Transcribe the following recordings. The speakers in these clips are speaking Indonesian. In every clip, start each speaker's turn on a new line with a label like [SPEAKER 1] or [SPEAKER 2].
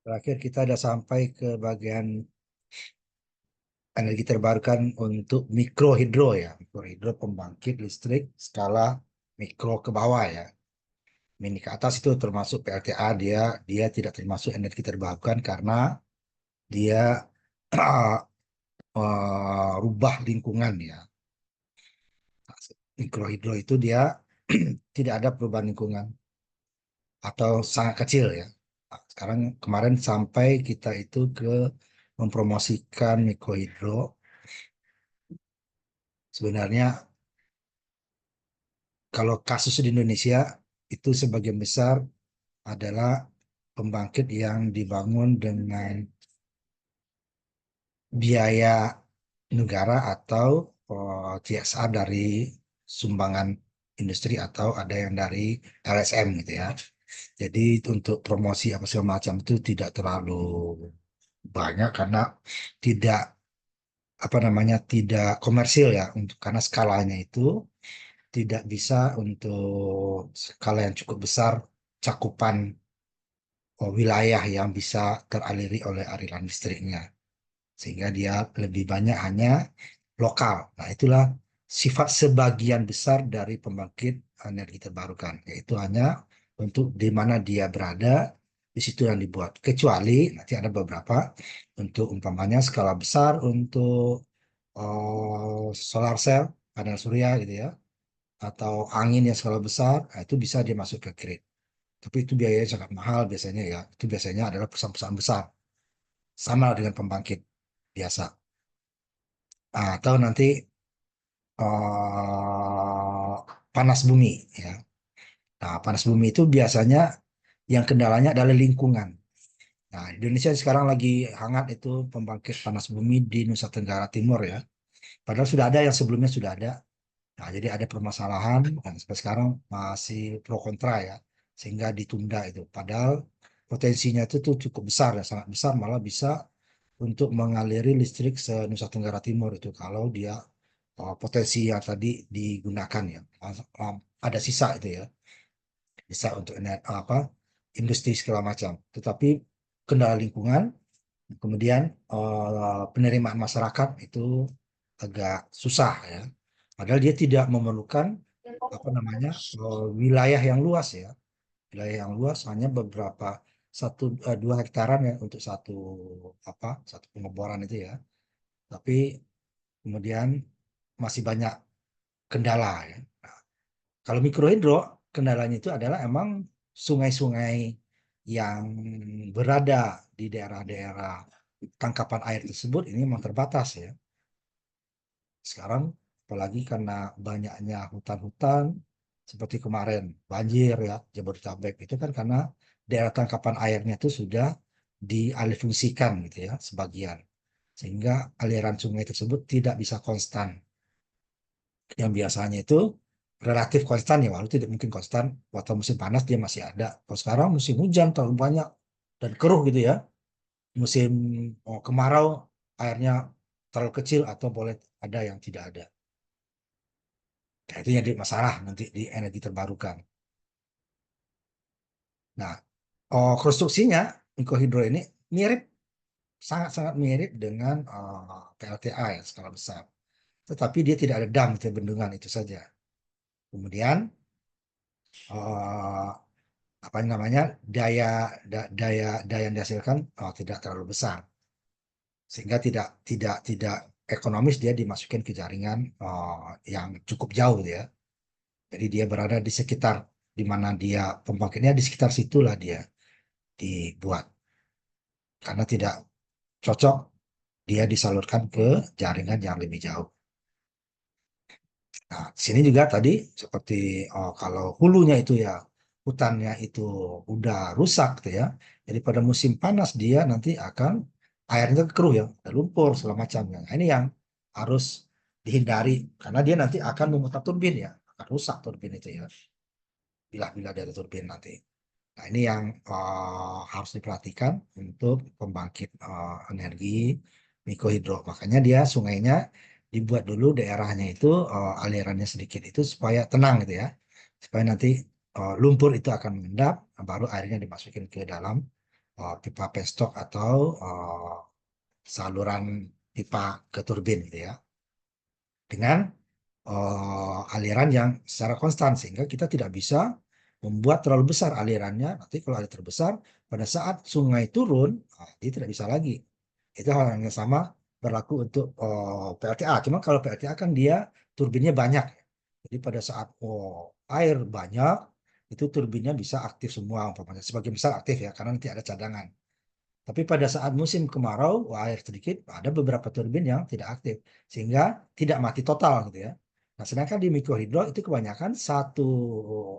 [SPEAKER 1] Terakhir kita ada sampai ke bagian energi terbarukan untuk mikrohidro ya. Mikrohidro pembangkit listrik skala mikro ke bawah ya. Mini ke atas itu termasuk PLTA, dia dia tidak termasuk energi terbarukan karena dia rubah lingkungan ya. Mikrohidro itu dia tidak ada perubahan lingkungan atau sangat kecil ya. Nah, sekarang kemarin sampai kita itu ke mempromosikan mikrohidro. Sebenarnya kalau kasus di Indonesia itu sebagian besar adalah pembangkit yang dibangun dengan biaya negara atau CSR dari sumbangan industri atau ada yang dari LSM gitu ya. Jadi untuk promosi apa segala macam itu tidak terlalu banyak karena tidak apa namanya tidak komersil ya untuk karena skalanya itu tidak bisa untuk skala yang cukup besar cakupan wilayah yang bisa teraliri oleh aliran listriknya sehingga dia lebih banyak hanya lokal. Nah, itulah sifat sebagian besar dari pembangkit energi terbarukan, yaitu hanya untuk di mana dia berada, di situ yang dibuat. Kecuali nanti ada beberapa untuk umpamanya skala besar untuk solar cell, panel surya gitu ya, atau angin yang skala besar, nah, itu bisa dia masuk ke grid. Tapi itu biayanya sangat mahal biasanya ya. Itu biasanya adalah perusahaan-perusahaan besar, sama dengan pembangkit biasa. Atau nanti panas bumi ya. Nah, panas bumi itu biasanya yang kendalanya adalah lingkungan. Nah, Indonesia sekarang lagi hangat itu pembangkit panas bumi di Nusa Tenggara Timur ya. Padahal sudah ada yang sebelumnya sudah ada. Nah, jadi ada permasalahan dan sampai sekarang masih pro kontra ya, sehingga ditunda itu. Padahal potensinya itu tuh cukup besar ya, sangat besar malah bisa untuk mengaliri listrik se Nusa Tenggara Timur itu kalau dia potensi yang tadi digunakan ya. Ada sisa itu ya, bisa untuk apa industri segala macam. Tetapi kendala lingkungan, kemudian penerimaan masyarakat itu agak susah ya. Padahal dia tidak memerlukan apa namanya wilayah yang luas ya, wilayah yang luas hanya beberapa 1 2 hektaran ya untuk satu pengeboran itu ya. Tapi kemudian masih banyak kendala ya. Kalau mikrohidro, kendalanya itu adalah emang sungai-sungai yang berada di daerah-daerah tangkapan air tersebut ini memang terbatas ya. Sekarang apalagi karena banyaknya hutan-hutan seperti kemarin banjir ya Jabodetabek itu kan karena daerah tangkapan airnya itu sudah dialihfungsikan gitu ya sebagian sehingga aliran sungai tersebut tidak bisa konstan yang biasanya itu relatif konstan ya walau tidak mungkin konstan waktu musim panas dia masih ada kalau sekarang musim hujan terlalu banyak dan keruh gitu ya musim kemarau airnya terlalu kecil atau boleh ada yang tidak ada. Nah, itu jadi masalah nanti di energi terbarukan. Nah, konstruksinya mikrohidro ini mirip sangat-sangat mirip dengan PLTA ya skala besar tetapi dia tidak ada dam atau bendungan itu saja kemudian eh, apa namanya daya daya daya yang dihasilkan tidak terlalu besar sehingga tidak ekonomis dia dimasukin ke jaringan yang cukup jauh ya. Jadi dia berada di sekitar di mana dia pembangkitnya di sekitar situlah dia dibuat karena tidak cocok dia disalurkan ke jaringan yang lebih jauh. Nah, di sini juga tadi seperti kalau hulunya itu ya hutannya itu udah rusak gitu ya. Jadi pada musim panas dia nanti akan airnya keruh ya, ada lumpur segala macamnya. Nah, ini yang harus dihindari karena dia nanti akan memutar turbin ya, akan rusak turbin itu ya. Bila-bila dari turbin nanti. Nah, ini yang harus diperhatikan untuk pembangkit energi mikrohidro. Makanya dia sungainya dibuat dulu daerahnya itu alirannya sedikit itu supaya tenang gitu ya. Supaya nanti lumpur itu akan mengendap, baru airnya dimasukin ke dalam pipa penstock atau saluran pipa ke turbin gitu ya, dengan aliran yang secara konstan, sehingga kita tidak bisa membuat terlalu besar alirannya. Nanti kalau ada terbesar, pada saat sungai turun, dia tidak bisa lagi. Itu hal yang sama berlaku untuk PLTA. Cuma kalau PLTA kan dia turbinnya banyak. Jadi pada saat air banyak, itu turbinnya bisa aktif semua, umpamanya sebagian besar aktif ya, karena nanti ada cadangan. Tapi pada saat musim kemarau, air sedikit, ada beberapa turbin yang tidak aktif, sehingga tidak mati total gitu ya. Nah, sedangkan di mikrohidro itu kebanyakan satu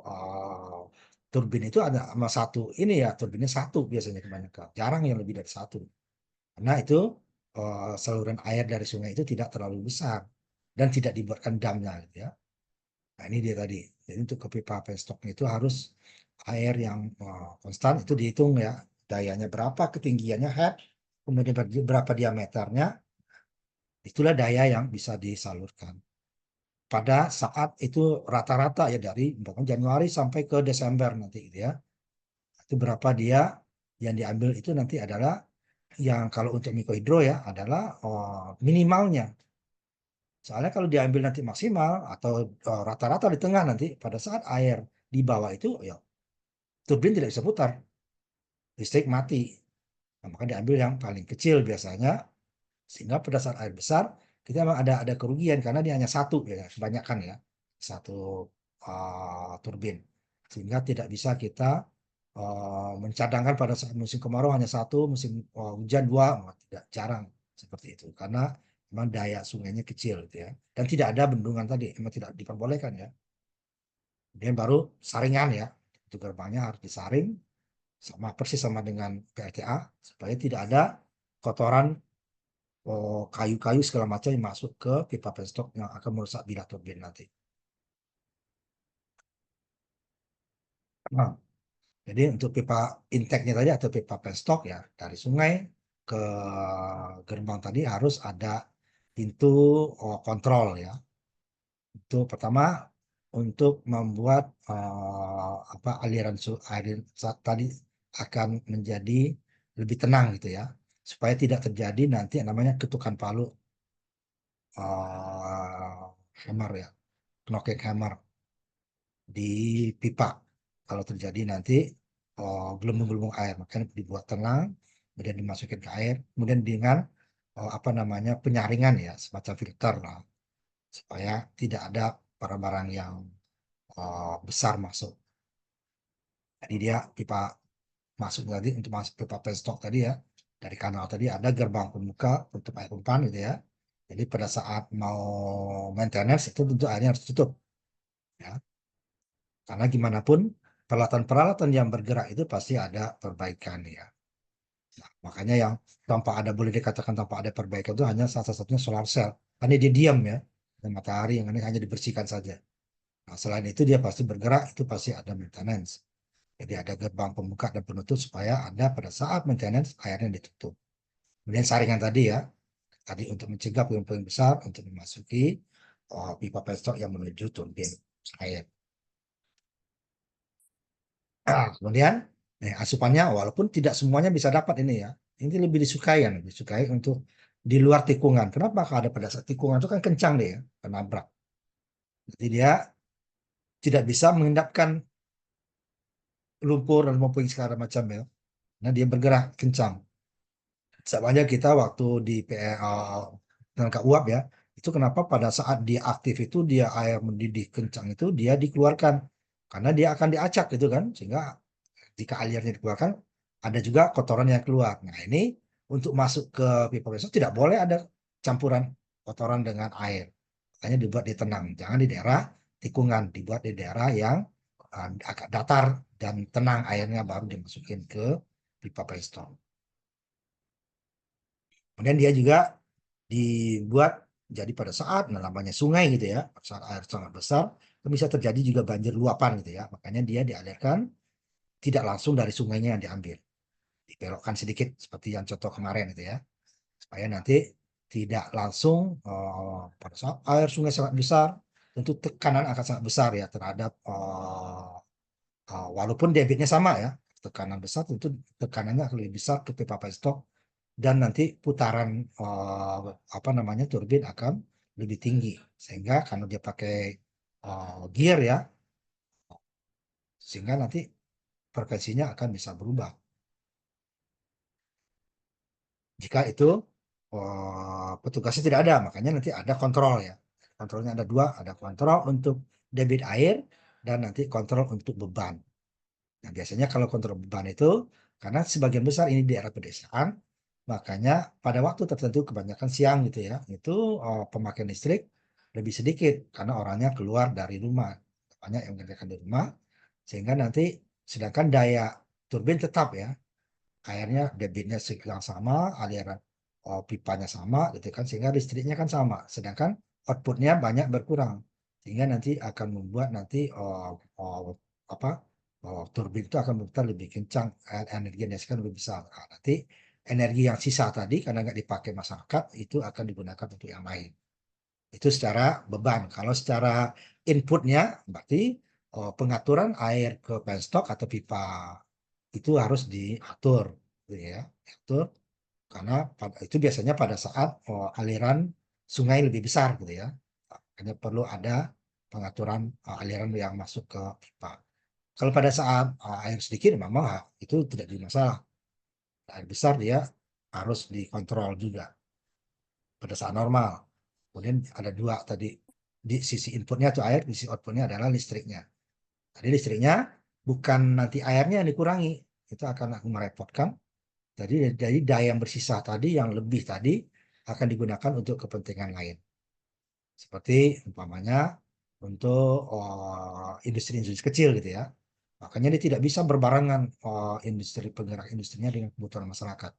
[SPEAKER 1] uh, turbin itu ada sama satu ini ya, turbinnya satu biasanya kebanyakan, jarang yang lebih dari satu. Karena itu saluran air dari sungai itu tidak terlalu besar dan tidak dibuatkan damnya gitu ya. Nah, ini dia tadi. Jadi untuk ke pipa penstoknya itu harus air yang konstan, itu dihitung ya. Dayanya berapa, ketinggiannya head, kemudian berapa diameternya, itulah daya yang bisa disalurkan. Pada saat itu rata-rata ya dari Januari sampai ke Desember nanti gitu ya. Itu berapa dia yang diambil itu nanti adalah yang kalau untuk mikrohidro ya adalah minimalnya. Soalnya kalau diambil nanti maksimal atau rata-rata di tengah nanti pada saat air di bawah itu ya turbin tidak bisa putar, listrik mati. Nah, maka diambil yang paling kecil biasanya, sehingga pada saat air besar kita memang ada kerugian karena dia hanya satu ya, kebanyakan ya, satu turbin, sehingga tidak bisa kita mencadangkan pada saat musim kemarau hanya satu, musim hujan dua, tidak, jarang seperti itu karena memang daya sungainya kecil gitu ya, dan tidak ada bendungan tadi, memang tidak diperbolehkan ya. Kemudian baru saringan ya, itu gerbangnya harus disaring sama persis sama dengan PLTA supaya tidak ada kotoran kayu-kayu segala macam yang masuk ke pipa penstock yang akan merusak bilah turbin nanti. Nah, jadi untuk pipa intake-nya tadi atau pipa penstock ya dari sungai ke gerbang tadi harus ada pintu kontrol ya. Itu pertama untuk membuat apa aliran air tadi akan menjadi lebih tenang gitu ya, supaya tidak terjadi nanti yang namanya ketukan palu, hammer ya, knocking hammer di pipa. Kalau terjadi nanti gelembung-gelembung air, makanya dibuat tenang, kemudian dimasukin ke air, kemudian dengan apa namanya penyaringan ya, semacam filter lah, supaya tidak ada barang-barang yang besar masuk. Jadi dia pipa masuk tadi untuk masuk pipa penstock tadi ya, dari kanal tadi ada gerbang pembuka untuk air umpan gitu ya. Jadi pada saat mau maintenance itu tentu airnya harus tutup ya. Karena gimana pun peralatan-peralatan yang bergerak itu pasti ada perbaikan ya. Nah, makanya yang tanpa ada, boleh dikatakan tanpa ada perbaikan itu hanya salah satunya solar cell. Karena dia diam ya, dan matahari yang ini hanya dibersihkan saja. Nah, selain itu dia pasti bergerak, itu pasti ada maintenance. Jadi ada gerbang pembuka dan penutup supaya ada pada saat maintenance airnya ditutup. Kemudian saringan tadi ya, tadi untuk mencegah puing-puing besar untuk memasuki pipa penstock yang menuju turbin air. Kemudian asupannya walaupun tidak semuanya bisa dapat ini ya. Ini lebih disukai ya, lebih disukai untuk di luar tikungan. Kenapa? Karena pada saat tikungan itu kan kencang deh ya, penabrak. Jadi dia tidak bisa mengendapkan lumpur dan maupun segala macam ya. Nah, dia bergerak kencang. Sama aja kita waktu di tenaga uap ya, itu kenapa pada saat dia aktif itu dia air mendidih kencang itu dia dikeluarkan karena dia akan diacak gitu kan, sehingga jika airnya dikeluarkan ada juga kotoran yang keluar. Nah, ini untuk masuk ke pipa besok tidak boleh ada campuran kotoran dengan air. Makanya dibuat di tenang, jangan di daerah tikungan, dibuat di daerah yang agak datar dan tenang airnya baru dimasukin ke pipa penstock. Kemudian dia juga dibuat jadi pada saat namanya sungai gitu ya, saat air sangat besar, itu bisa terjadi juga banjir luapan gitu ya. Makanya dia dialirkan tidak langsung dari sungainya yang diambil, dibelokkan sedikit seperti yang contoh kemarin itu ya, supaya nanti tidak langsung pada saat air sungai sangat besar, tentu tekanan akan sangat besar ya terhadap walaupun debitnya sama ya, tekanan besar tentu tekanannya akan lebih besar ke pipa penstop dan nanti putaran apa namanya turbin akan lebih tinggi sehingga karena dia pakai gear ya, sehingga nanti frekuensinya akan bisa berubah. Jika itu petugasnya tidak ada, makanya nanti ada kontrol ya. Kontrolnya ada dua, ada kontrol untuk debit air dan nanti kontrol untuk beban. Nah, biasanya kalau kontrol beban itu, karena sebagian besar ini di daerah pedesaan, makanya pada waktu tertentu kebanyakan siang gitu ya, itu pemakaian listrik lebih sedikit karena orangnya keluar dari rumah, banyak yang mengerjakan di rumah, sehingga nanti sedangkan daya turbin tetap ya, airnya debitnya yang sama, aliran pipanya sama gitu kan, sehingga listriknya kan sama, sedangkan outputnya banyak berkurang, sehingga nanti akan membuat nanti apa turbin itu akan berputar lebih kencang, energi yang dihasilkan lebih besar. Nah, nanti energi yang sisa tadi karena nggak dipakai masyarakat itu akan digunakan untuk yang lain. Itu secara beban. Kalau secara inputnya berarti pengaturan air ke penstock atau pipa itu harus diatur, gitu ya, diatur karena itu biasanya pada saat aliran sungai lebih besar gitu ya. Hanya perlu ada pengaturan aliran yang masuk ke pipa. Kalau pada saat air sedikit memang itu tidak jadi masalah. Air besar dia harus dikontrol juga pada saat normal. Kemudian ada dua tadi, di sisi inputnya itu air, di sisi outputnya adalah listriknya. Tadi listriknya bukan nanti airnya yang dikurangi, itu akan merepotkan. Jadi daya yang bersisa tadi yang lebih tadi akan digunakan untuk kepentingan lain. Seperti umpamanya untuk industri-industri kecil gitu ya. Makanya dia tidak bisa berbarengan industri penggerak industrinya dengan kebutuhan masyarakat.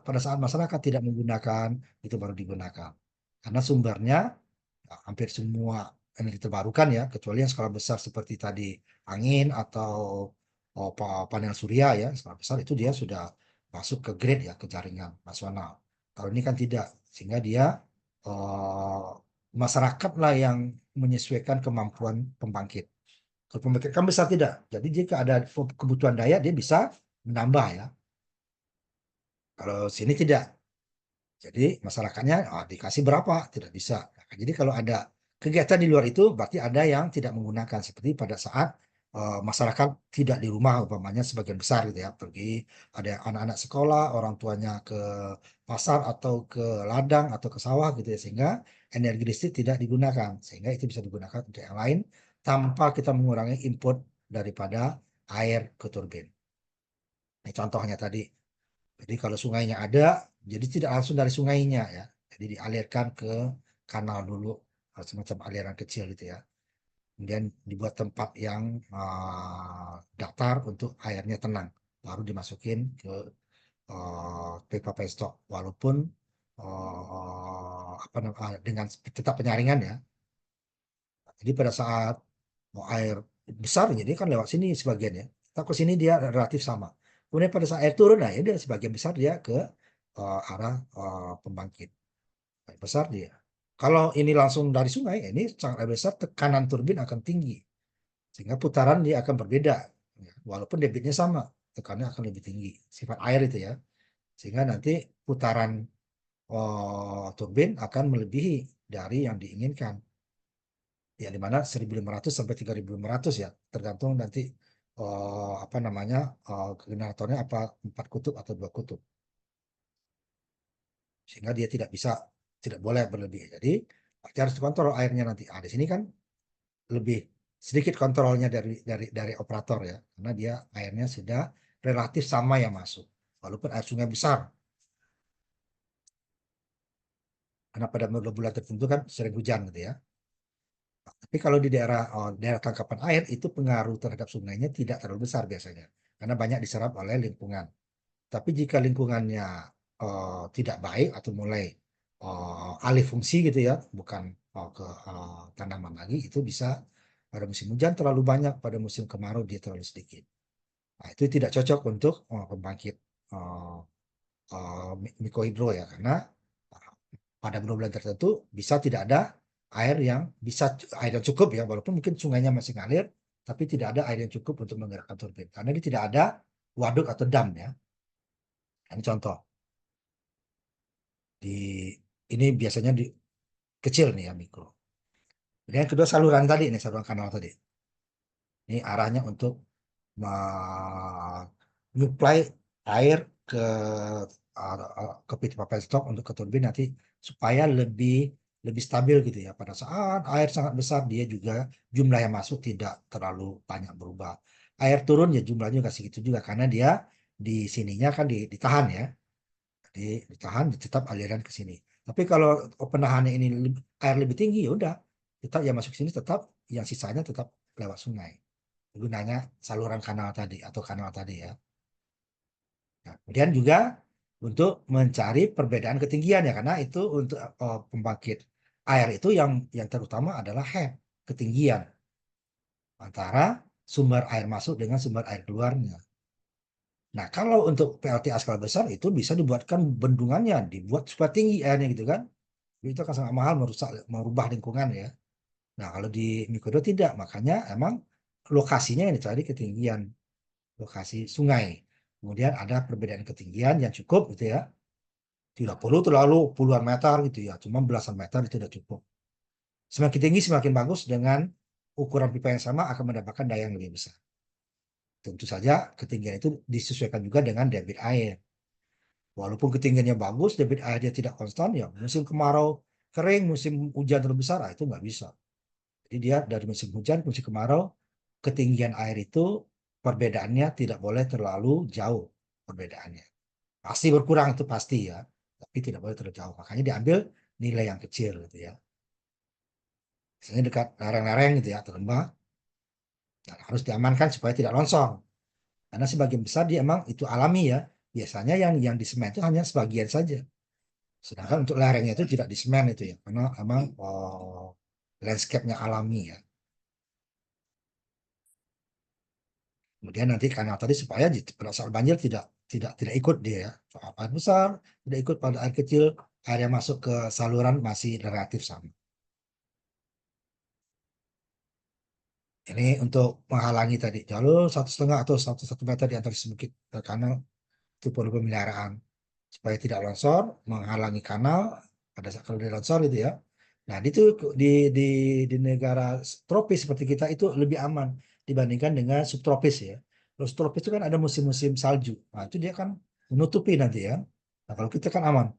[SPEAKER 1] Pada saat masyarakat tidak menggunakan, itu baru digunakan. Karena sumbernya hampir semua energi terbarukan ya, kecuali yang skala besar seperti tadi angin atau panel surya ya, skala besar itu dia sudah masuk ke grid ya, ke jaringan nasional. Kalau ini kan tidak, sehingga dia eh, masyarakat lah yang menyesuaikan kemampuan pembangkit. Kalau pembangkit kan besar tidak, jadi jika ada kebutuhan daya dia bisa menambah ya. Kalau sini tidak, jadi masyarakatnya dikasih berapa? Tidak bisa. Nah, jadi kalau ada kegiatan di luar itu berarti ada yang tidak menggunakan seperti pada saat masyarakat tidak di rumah umpamanya sebagian besar gitu ya pergi ada anak-anak sekolah orang tuanya ke pasar atau ke ladang atau ke sawah gitu ya sehingga energi listrik tidak digunakan sehingga itu bisa digunakan untuk yang lain tanpa kita mengurangi input daripada air ke turbin. Ini contohnya tadi. Jadi kalau sungainya ada, jadi tidak langsung dari sungainya ya. Jadi dialirkan ke kanal dulu, semacam aliran kecil gitu ya. Kemudian dibuat tempat yang datar untuk airnya tenang. Baru dimasukin ke pipa penstop. Walaupun apa dengan tetap penyaringan ya. Jadi pada saat mau air besar, jadi kan lewat sini sebagian ya. Tapi ke sini dia relatif sama. Kemudian pada saat air turun, nah ya dia sebagian besar dia ke arah pembangkit. Air besar dia. Kalau ini langsung dari sungai, ini sangat besar tekanan turbin akan tinggi. Sehingga putaran dia akan berbeda. Ya, walaupun debitnya sama, tekanannya akan lebih tinggi. Sifat air itu ya. Sehingga nanti putaran turbin akan melebihi dari yang diinginkan. Ya di mana 1.500 sampai 3.500 ya tergantung nanti apa namanya generatornya apa 4 kutub atau 2 kutub sehingga dia tidak boleh berlebih jadi harus dikontrol airnya nanti di sini kan lebih sedikit kontrolnya dari operator ya karena dia airnya sudah relatif sama yang masuk walaupun air sungai besar karena pada bulan tertentu kan sering hujan gitu ya. Tapi kalau di daerah tangkapan air itu pengaruh terhadap sungainya tidak terlalu besar biasanya karena banyak diserap oleh lingkungan. Tapi jika lingkungannya tidak baik atau mulai alih fungsi gitu ya, bukan ke tanaman lagi, itu bisa pada musim hujan terlalu banyak, pada musim kemarau dia terlalu sedikit. Nah, itu tidak cocok untuk pembangkit uh, mikrohidro ya, karena pada bulan-bulan tertentu bisa tidak ada air yang cukup ya, walaupun mungkin sungainya masih ngalir, tapi tidak ada air yang cukup untuk menggerakkan turbin karena dia tidak ada waduk atau dam ya. Ini contoh di ini biasanya di kecil nih ya mikro. Kemudian yang kedua saluran tadi nih saluran kanal tadi. Ini arahnya untuk menyuplai air ke ke pipa penstop untuk ke turbin nanti supaya lebih lebih stabil gitu ya. Pada saat air sangat besar dia juga jumlah yang masuk tidak terlalu banyak berubah. Air turun ya jumlahnya juga segitu juga karena dia di sininya kan ditahan ya. Ditahan tetap aliran ke sini. Tapi kalau penahannya ini air lebih tinggi ya udah tetap yang masuk ke sini tetap yang sisanya tetap lewat sungai gunanya saluran kanal tadi atau kanal tadi ya. Nah, kemudian juga untuk mencari perbedaan ketinggian ya karena itu untuk pembangkit air itu yang terutama adalah head ketinggian antara sumber air masuk dengan sumber air keluarnya. Nah, kalau untuk PLTA skala besar itu bisa dibuatkan bendungannya, dibuat supaya tinggi airnya gitu kan. Itu akan sangat mahal merubah lingkungan ya. Nah, kalau di mikrohidro tidak, makanya emang lokasinya yang dicari ketinggian lokasi sungai. Kemudian ada perbedaan ketinggian yang cukup gitu ya. Tidak perlu terlalu puluhan meter gitu ya, cuma belasan meter itu sudah cukup. Semakin tinggi semakin bagus dengan ukuran pipa yang sama akan mendapatkan daya yang lebih besar. Tentu saja ketinggian itu disesuaikan juga dengan debit air. Walaupun ketinggiannya bagus, debit airnya tidak konstan, ya musim kemarau kering, musim hujan terlalu besar, itu nggak bisa. Jadi dia dari musim hujan, musim kemarau, ketinggian air itu perbedaannya tidak boleh terlalu jauh perbedaannya. Pasti berkurang itu pasti ya, tapi tidak boleh terlalu jauh. Makanya diambil nilai yang kecil gitu ya. Misalnya dekat lereng-lereng gitu ya, atau lembah, dan harus diamankan supaya tidak longsor. Karena sebagian besar dia emang itu alami ya. Biasanya yang di semen itu hanya sebagian saja. Sedangkan untuk lerengnya itu tidak di semen itu ya, karena emang landscape-nya alami ya. Kemudian nanti kanal tadi supaya pada saat banjir tidak ikut dia ya. Soal air besar tidak ikut pada air kecil, air yang masuk ke saluran masih relatif sama. Ini untuk menghalangi tadi jalur 1,5 atau 1,1 meter di antara bukit ke kanal itu perlu pemeliharaan supaya tidak longsor, menghalangi kanal pada saat kalau dia longsor itu ya. Nah, itu di di di negara tropis seperti kita itu lebih aman dibandingkan dengan subtropis ya. Kalau subtropis itu kan ada musim-musim salju. Nah, itu dia kan menutupi nanti ya. Nah, kalau kita kan aman,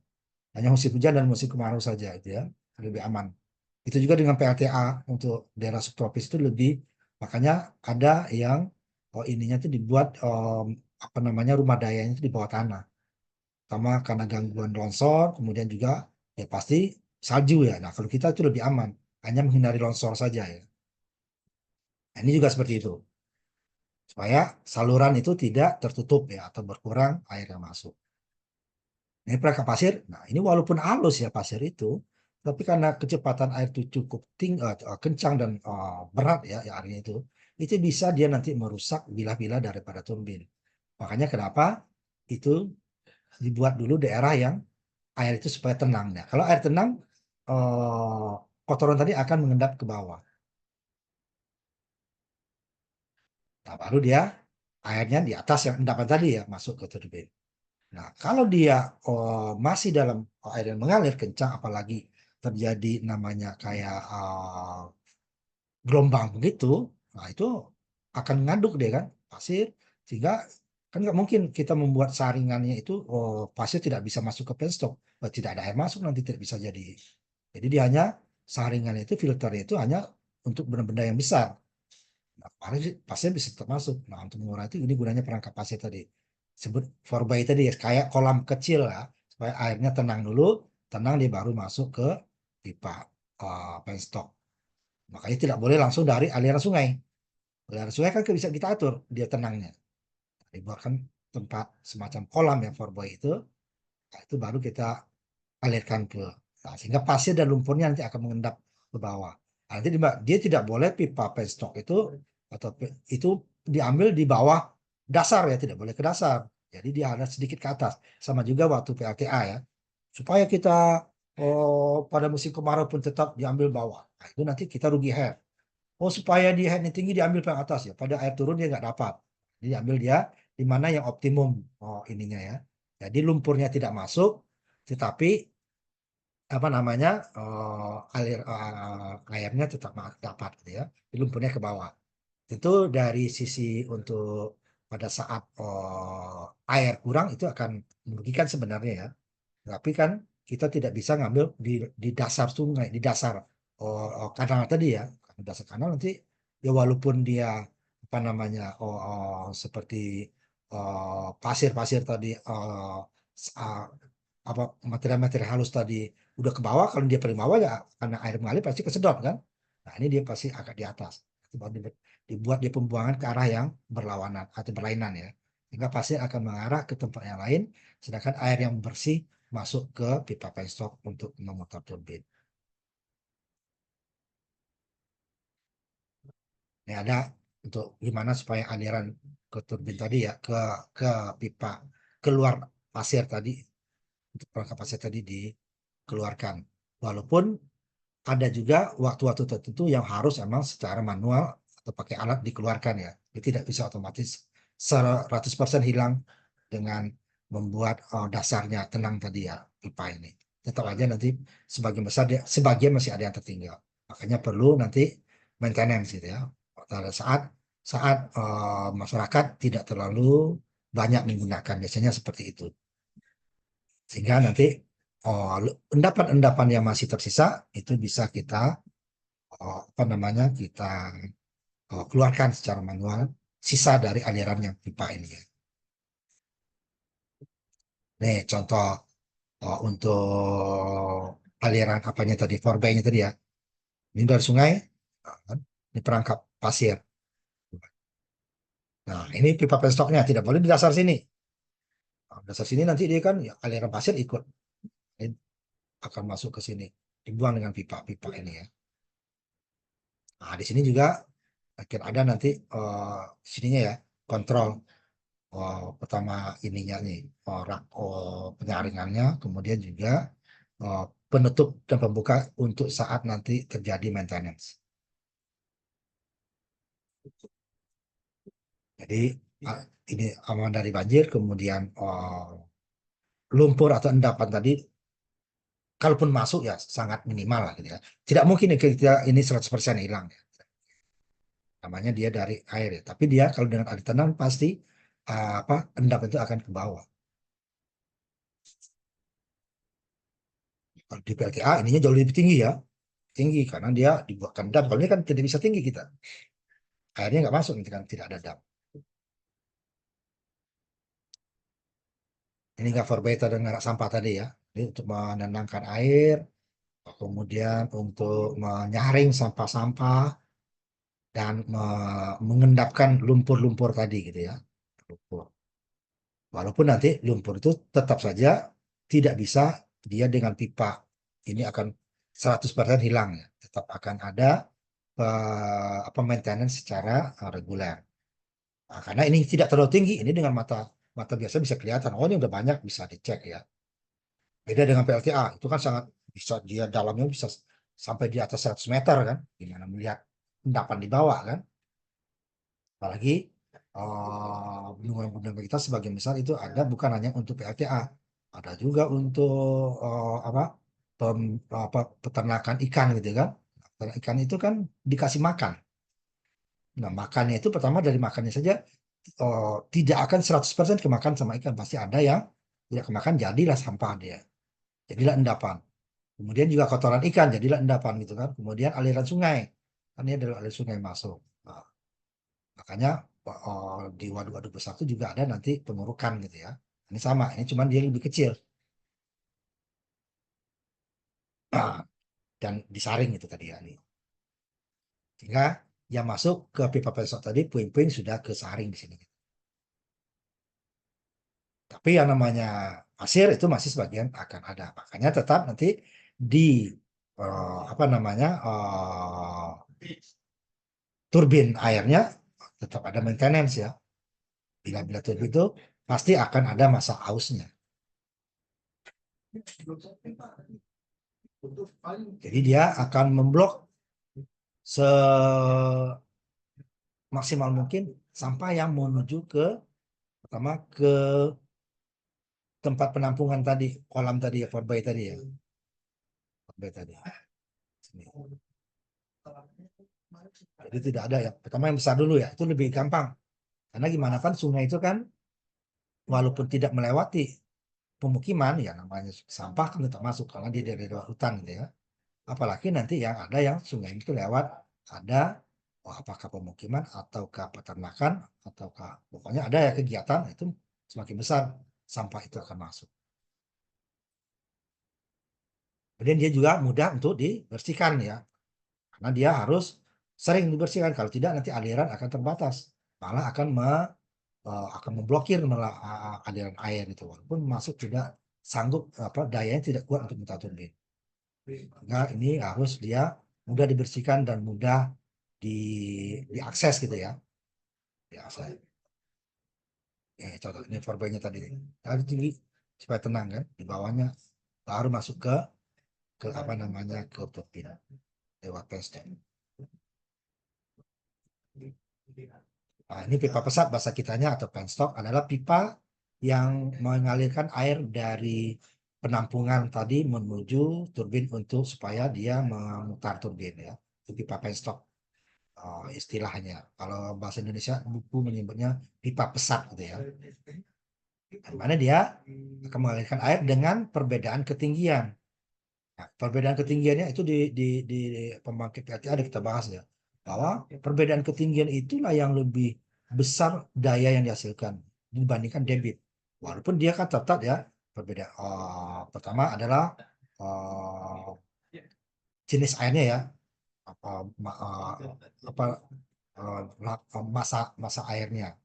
[SPEAKER 1] hanya musim hujan dan musim kemarau saja itu ya, lebih aman. Itu juga dengan PLTA untuk daerah subtropis itu lebih makanya ada yang ininya itu dibuat apa namanya rumah dayanya itu di bawah tanah. Pertama karena gangguan longsor, kemudian juga ya pasti salju ya. Nah, kalau kita itu lebih aman, hanya menghindari longsor saja ya. Nah, ini juga seperti itu, supaya saluran itu tidak tertutup ya atau berkurang air yang masuk. Ini perangkap pasir, nah ini walaupun halus ya pasir itu, tapi karena kecepatan air itu cukup tinggi, kencang dan berat ya airnya itu bisa dia nanti merusak bilah-bilah daripada turbin. Makanya kenapa itu dibuat dulu daerah yang air itu supaya tenang. Nah, kalau air tenang, eh, kotoran tadi akan mengendap ke bawah. Nah, baru dia airnya di atas yang endapan tadi ya masuk ke turbin. Nah, kalau dia masih dalam air yang mengalir kencang, apalagi terjadi namanya kayak gelombang begitu, nah itu akan ngaduk dia kan pasir, sehingga kan nggak mungkin kita membuat saringannya itu pasir tidak bisa masuk ke penstop, tidak ada air masuk nanti tidak bisa jadi. Jadi dia hanya saringannya itu filternya itu hanya untuk benda-benda yang besar. Nah, pasir bisa tetap masuk. Nah, untuk mengurangi itu ini gunanya perangkap pasir tadi. Sebut forebay tadi ya, kayak kolam kecil ya, supaya airnya tenang dulu, tenang dia baru masuk ke pipa penstop. Makanya tidak boleh langsung dari aliran sungai. Aliran sungai kan bisa kita atur dia tenangnya. Dibuatkan tempat semacam kolam yang forebay itu, nah, itu baru kita alirkan ke, nah, sehingga pasir dan lumpurnya nanti akan mengendap ke bawah. Nah, nanti dia tidak boleh pipa penstop itu atau itu diambil di bawah dasar ya, tidak boleh ke dasar. Jadi dia ada sedikit ke atas. Sama juga waktu PLTA ya. Supaya kita pada musim kemarau pun tetap diambil bawah. Nah, itu nanti kita rugi head. Oh, supaya di headnya tinggi diambil paling atas ya. Pada air turun dia nggak dapat. Jadi ambil dia di mana yang optimum, oh ininya ya. Jadi lumpurnya tidak masuk, tetapi apa namanya, airnya tetap dapat gitu ya. Jadi lumpurnya ke bawah. Itu dari sisi untuk pada saat air kurang itu akan merugikan sebenarnya ya. Tapi kan kita tidak bisa ngambil di dasar sungai, di dasar kanal tadi ya. Di dasar kanal nanti ya walaupun dia apa namanya, seperti pasir-pasir tadi, apa material-material halus tadi udah ke bawah, kalau dia paling bawah ya karena air mengalir pasti kesedot kan. Nah ini dia pasti agak di atas. Itu baru dibuat dia pembuangan ke arah yang berlawanan atau berlainan ya. Sehingga pasir akan mengarah ke tempat yang lain, sedangkan air yang bersih masuk ke pipa penstop untuk memutar turbin. Ini ada untuk gimana supaya aliran ke turbin tadi ya, ke pipa keluar pasir tadi, untuk perangkap pasir tadi dikeluarkan. Walaupun ada juga waktu-waktu tertentu yang harus emang secara manual atau pakai alat dikeluarkan ya. Jadi tidak bisa otomatis 100% hilang dengan membuat dasarnya tenang tadi ya pipa ini. Tetap aja nanti sebagian besar dia, sebagian masih ada yang tertinggal. Makanya perlu nanti maintenance gitu ya. Pada saat saat masyarakat tidak terlalu banyak menggunakan, biasanya seperti itu. Sehingga nanti endapan-endapan yang masih tersisa itu bisa kita apa namanya, kita keluarkan secara manual sisa dari aliran yang pipa ini ya. Nih contoh untuk aliran apanya tadi, forebay-nya tadi ya. Ini dari sungai, kan? Ini perangkap pasir. Nah, ini pipa penstoknya tidak boleh di dasar sini. Nah, dasar sini nanti dia kan ya, aliran pasir ikut ini akan masuk ke sini, dibuang dengan pipa-pipa ini ya. Nah, di sini juga akan ada nanti sininya ya, kontrol pertama ininya nih, rak penyaringannya, kemudian juga penutup dan pembuka untuk saat nanti terjadi maintenance. Jadi ah, ini aman dari banjir, kemudian lumpur atau endapan tadi, kalaupun masuk ya sangat minimal lah gitu ya. Tidak mungkin ya kita ini 100% hilang ya. Namanya dia dari air ya. Tapi dia kalau dengan air tenang pasti apa endap itu akan ke bawah. Kalau di PLTA ininya jauh lebih tinggi ya. Tinggi karena dia dibuatkan dam. Kalau ini kan tidak bisa tinggi kita. Airnya nggak masuk nanti kan tidak ada dam. Ini nggak berbeda dengan sampah tadi ya. Ini untuk menenangkan air, kemudian untuk menyaring sampah-sampah dan mengendapkan lumpur-lumpur tadi gitu ya. Lumpur. Walaupun nanti lumpur itu tetap saja tidak bisa dia dengan pipa ini akan 100% hilang ya. Tetap akan ada apa maintenance secara reguler. Nah, karena ini tidak terlalu tinggi, ini dengan mata mata biasa bisa kelihatan. Oh, ini udah banyak, bisa dicek ya. Beda dengan PLTA, itu kan sangat bisa, dia dalamnya bisa sampai di atas 100 meter kan. Gimana melihat endapan di bawah kan. Apalagi bendungan-bendungan kita sebagian besar itu ada bukan hanya untuk PLTA, ada juga untuk apa, peternakan ikan gitu kan. Peternakan ikan itu kan dikasih makan. Nah, makannya itu pertama dari makannya saja tidak akan 100% kemakan sama ikan, pasti ada yang tidak kemakan, jadilah sampah dia, jadilah endapan. Kemudian juga kotoran ikan jadilah endapan gitu kan. Kemudian aliran sungai, kan ini adalah aliran sungai masuk. Nah, makanya di waduk-waduk besar itu juga ada nanti pengurukan gitu ya. Ini sama, ini cuman dia lebih kecil. Nah, dan disaring itu tadi ya. Nih. Sehingga yang masuk ke pipa pesok tadi, puing-puing sudah kesaring di sini. Tapi yang namanya pasir itu masih sebagian akan ada. Makanya tetap nanti di apa namanya, turbin airnya tetap ada maintenance ya. Bila-bila turbin itu pasti akan ada masa ausnya. Jadi dia akan memblok semaksimal mungkin sampah yang menuju ke pertama ke tempat penampungan tadi, kolam tadi ya, Port Bay tadi ya. Port Bay tadi. Sini. Jadi tidak ada ya. Pertama yang besar dulu ya, itu lebih gampang. Karena gimana kan sungai itu kan walaupun tidak melewati pemukiman ya namanya sampah kan tetap masuk karena dia dari luar hutan gitu ya. Apalagi nanti yang ada yang sungai itu lewat ada apakah pemukiman ataukah peternakan ataukah pokoknya ada ya kegiatan itu semakin besar sampah itu akan masuk. Kemudian dia juga mudah untuk dibersihkan ya karena dia harus sering dibersihkan kalau tidak nanti aliran akan terbatas malah akan memblokir malah aliran air itu walaupun masuk tidak sanggup apa dayanya tidak kuat untuk mutar turbin. Nah, ini harus dia mudah dibersihkan dan mudah di diakses gitu ya. Diakses. Contoh ini forbanya tadi. Tadi tinggi supaya tenang kan. Di bawahnya baru masuk ke apa namanya ke turbin lewat piston. Nah, ini pipa pesat bahasa kitanya atau penstock adalah pipa yang mengalirkan air dari penampungan tadi menuju turbin untuk supaya dia memutar turbin ya. Itu pipa penstock istilahnya. Kalau bahasa Indonesia buku menyebutnya pipa pesat gitu ya. Di mana dia akan mengalirkan air dengan perbedaan ketinggian. Nah, perbedaan ketinggiannya itu di pembangkit PLTA ada kita bahas ya. Bahwa perbedaan ketinggian itulah yang lebih besar daya yang dihasilkan dibandingkan debit. Walaupun dia kan tetap ya berbeda. Pertama adalah uh, jenis airnya ya. Apa, apa masa masa airnya,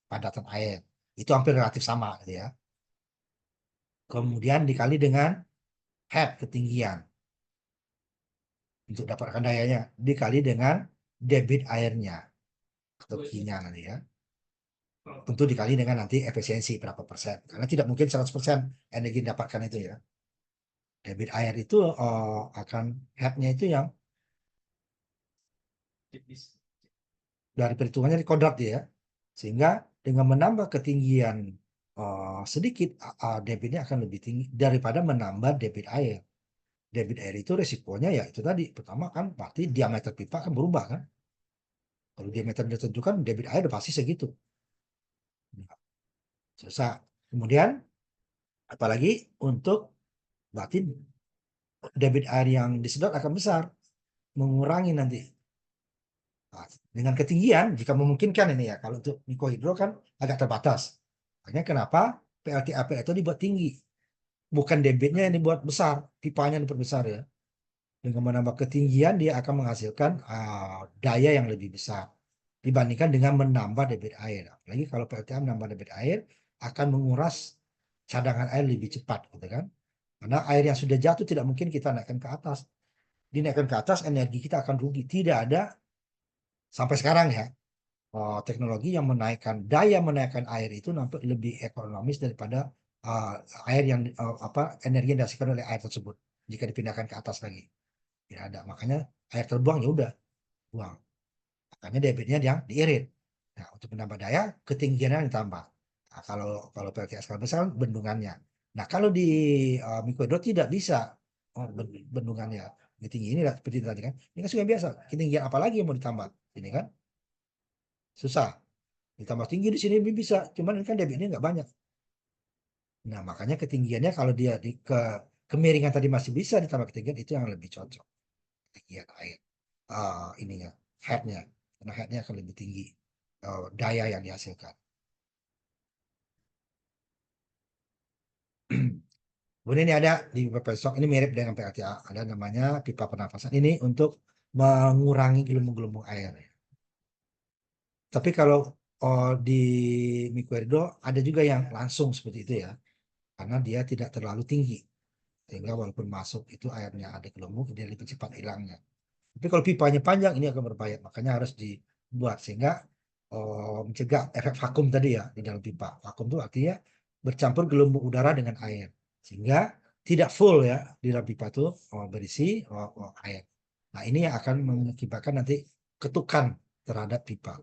[SPEAKER 1] padatan air. Itu hampir relatif sama gitu ya. Kemudian dikali dengan head ketinggian untuk dapatkan dayanya dikali dengan debit airnya atau Q-nya nanti ya. Tentu dikali dengan nanti efisiensi berapa persen. Karena tidak mungkin 100% energi didapatkan itu ya. Debit air itu akan head-nya itu yang dari perhitungannya di kodrat ya. Sehingga dengan menambah ketinggian sedikit debitnya akan lebih tinggi daripada menambah debit air. Debit air itu resikonya ya itu tadi. Pertama kan berarti diameter pipa kan berubah kan. Kalau diameter ditentukan debit air udah pasti segitu. Susah. Kemudian apalagi untuk berarti debit air yang disedot akan besar, mengurangi nanti. Nah, dengan ketinggian jika memungkinkan ini ya. Kalau untuk mikrohidro kan agak terbatas. Makanya kenapa PLTAP itu dibuat tinggi. Bukan debitnya yang dibuat besar, pipanya dibuat besar ya. Dengan menambah ketinggian dia akan menghasilkan daya yang lebih besar dibandingkan dengan menambah debit air. Apalagi kalau PLTA menambah debit air akan menguras cadangan air lebih cepat, gitu kan? Karena air yang sudah jatuh tidak mungkin kita naikkan ke atas. Dinaikkan ke atas energi kita akan rugi. Tidak ada sampai sekarang ya teknologi yang menaikkan air itu nampak lebih ekonomis daripada uh, air yang apa energi yang dihasilkan oleh air tersebut jika dipindahkan ke atas lagi. Tidak ada. Makanya air terbuang ya udah buang. Makanya debitnya yang diirit. Nah, untuk menambah daya, ketinggiannya ditambah. Nah, kalau PLTS skala besar kan bendungannya. Nah, kalau di mikrohidro tidak bisa bendungannya. Lebih tinggi ini lah seperti tadi kan. Ini kan sudah biasa. Ketinggian apa lagi yang mau ditambah? Ini kan susah. Ditambah tinggi di sini bisa. Cuman ini kan debitnya nggak banyak. Nah, makanya ketinggiannya kalau dia kemiringan tadi masih bisa ditambah ketinggian itu yang lebih cocok. Ketinggian air. Ininya, headnya. Karena headnya akan lebih tinggi daya yang dihasilkan. Kemudian ini ada di beberapa stok ini mirip dengan PLTA, ada namanya pipa pernafasan ini untuk mengurangi gelembung-gelembung air. Tapi kalau di Mikuerdo ada juga yang langsung seperti itu ya, karena dia tidak terlalu tinggi, sehingga walaupun masuk itu airnya ada gelembung, dia lebih cepat hilangnya. Tapi kalau pipanya panjang ini akan berbahaya, makanya harus dibuat sehingga mencegah efek vakum tadi ya di dalam pipa. Vakum itu artinya bercampur gelembung udara dengan air, sehingga tidak full ya di dalam pipa itu berisi air. Nah, ini yang akan mengakibatkan nanti ketukan terhadap pipa.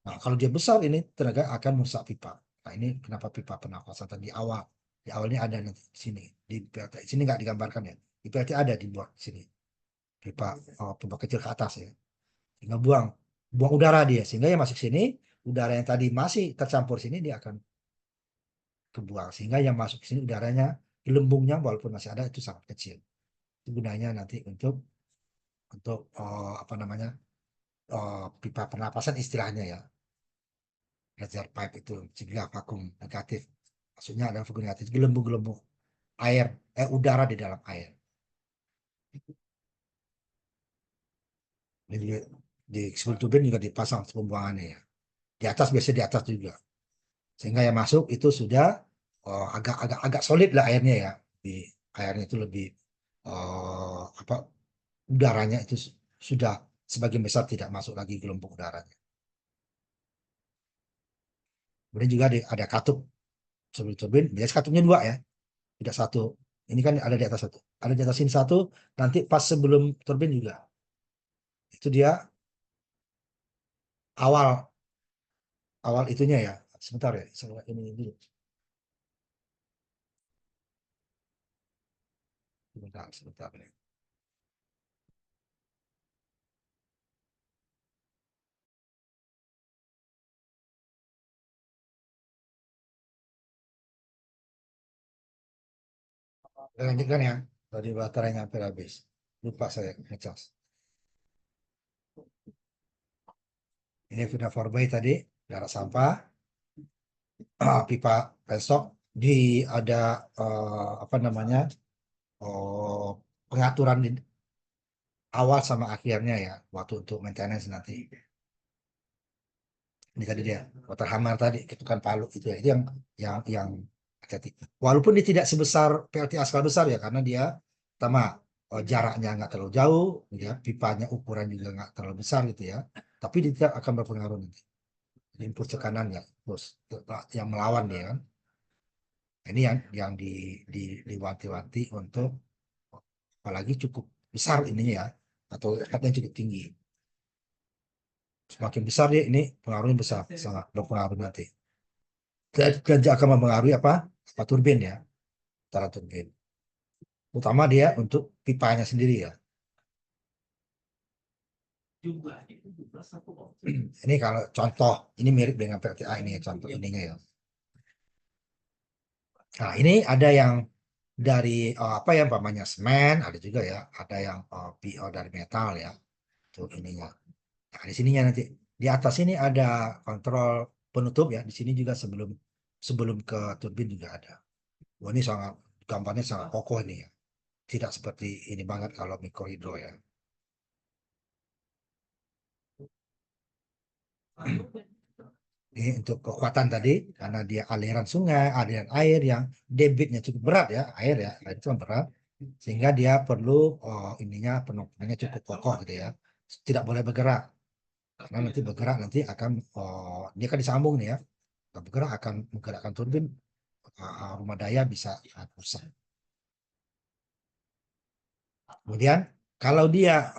[SPEAKER 1] Nah, kalau dia besar ini tenaga akan merusak pipa. Nah, ini kenapa pipa pernapasan tadi awal. Di awalnya ada nanti di sini. Di PLT sini nggak digambarkan ya. Di PLT ada dibuat di sini. Pipa pipa kecil ke atas ya. Sehingga buang udara dia. Sehingga yang masuk sini, udara yang tadi masih tercampur sini dia akan kebuang. Sehingga yang masuk sini udaranya, gelembungnya walaupun masih ada itu sangat kecil. Itu gunanya nanti untuk apa namanya pipa pernapasan istilahnya ya, reservoir pipe itu cegah vakum negatif, maksudnya ada vakum negatif gelembung-gelembung air udara di dalam air. Di sebelum turbin juga dipasang pembuangannya ya, di atas biasanya di atas juga, sehingga yang masuk itu sudah agak solid lah airnya ya, di airnya itu lebih apa udaranya itu sudah sebagian besar tidak masuk lagi gelembung udaranya. Kemudian juga ada katup sebelum turbin, biasanya katupnya dua ya, tidak satu. Ini kan ada di atas satu, ada di atas sini satu, nanti pas sebelum turbin juga. Itu dia awal awal itunya ya. Sebentar ya, saya ini dulu. Sebentar ya. Saya lanjutkan ya. Tadi baterainya hampir habis. Lupa saya ngecas. Ini sudah forbay tadi, darah sampah, pipa pesok, di ada apa namanya oh, pengaturan di awal sama akhirnya ya, waktu untuk maintenance nanti. Ini tadi dia water hammer tadi ketukan palu itu ya, itu yang hati-hati. Walaupun dia tidak sebesar PLTA skala besar ya, karena dia pertama jaraknya nggak terlalu jauh ya, pipanya ukuran juga nggak terlalu besar gitu ya, tapi dia tidak akan berpengaruh nanti. Input tekanan ya terus yang melawan dia kan. Ini yang diwanti-wanti untuk apalagi cukup besar ininya ya, atau yang cukup tinggi. Semakin besar dia ini pengaruhnya besar, sangat berpengaruh nanti. Dan dia akan mempengaruhi apa turbin ya, cara turbin. Utama dia untuk pipanya sendiri ya. Ini kalau contoh, ini mirip dengan PLTA ini ya, contoh ininya ya. Nah, ini ada yang dari apa ya, umpamanya semen, ada juga ya, ada yang PO dari metal ya. Tuh ininya. Nah, di sininya nanti di atas ini ada kontrol penutup ya. Di sini juga sebelum sebelum ke turbin juga ada. Wah, ini sangat gambarnya sangat kokoh ini ya. Tidak seperti ini banget kalau mikrohidro ya. Ini untuk kekuatan tadi karena dia aliran sungai, aliran air yang debitnya cukup berat ya, air ya, air itu kan berat, sehingga dia perlu ininya penopangnya cukup kokoh gitu ya. Tidak boleh bergerak karena nanti bergerak nanti akan dia kan disambung nih ya. Kalau bergerak akan menggerakkan turbin, rumah daya bisa rusak. Kemudian kalau dia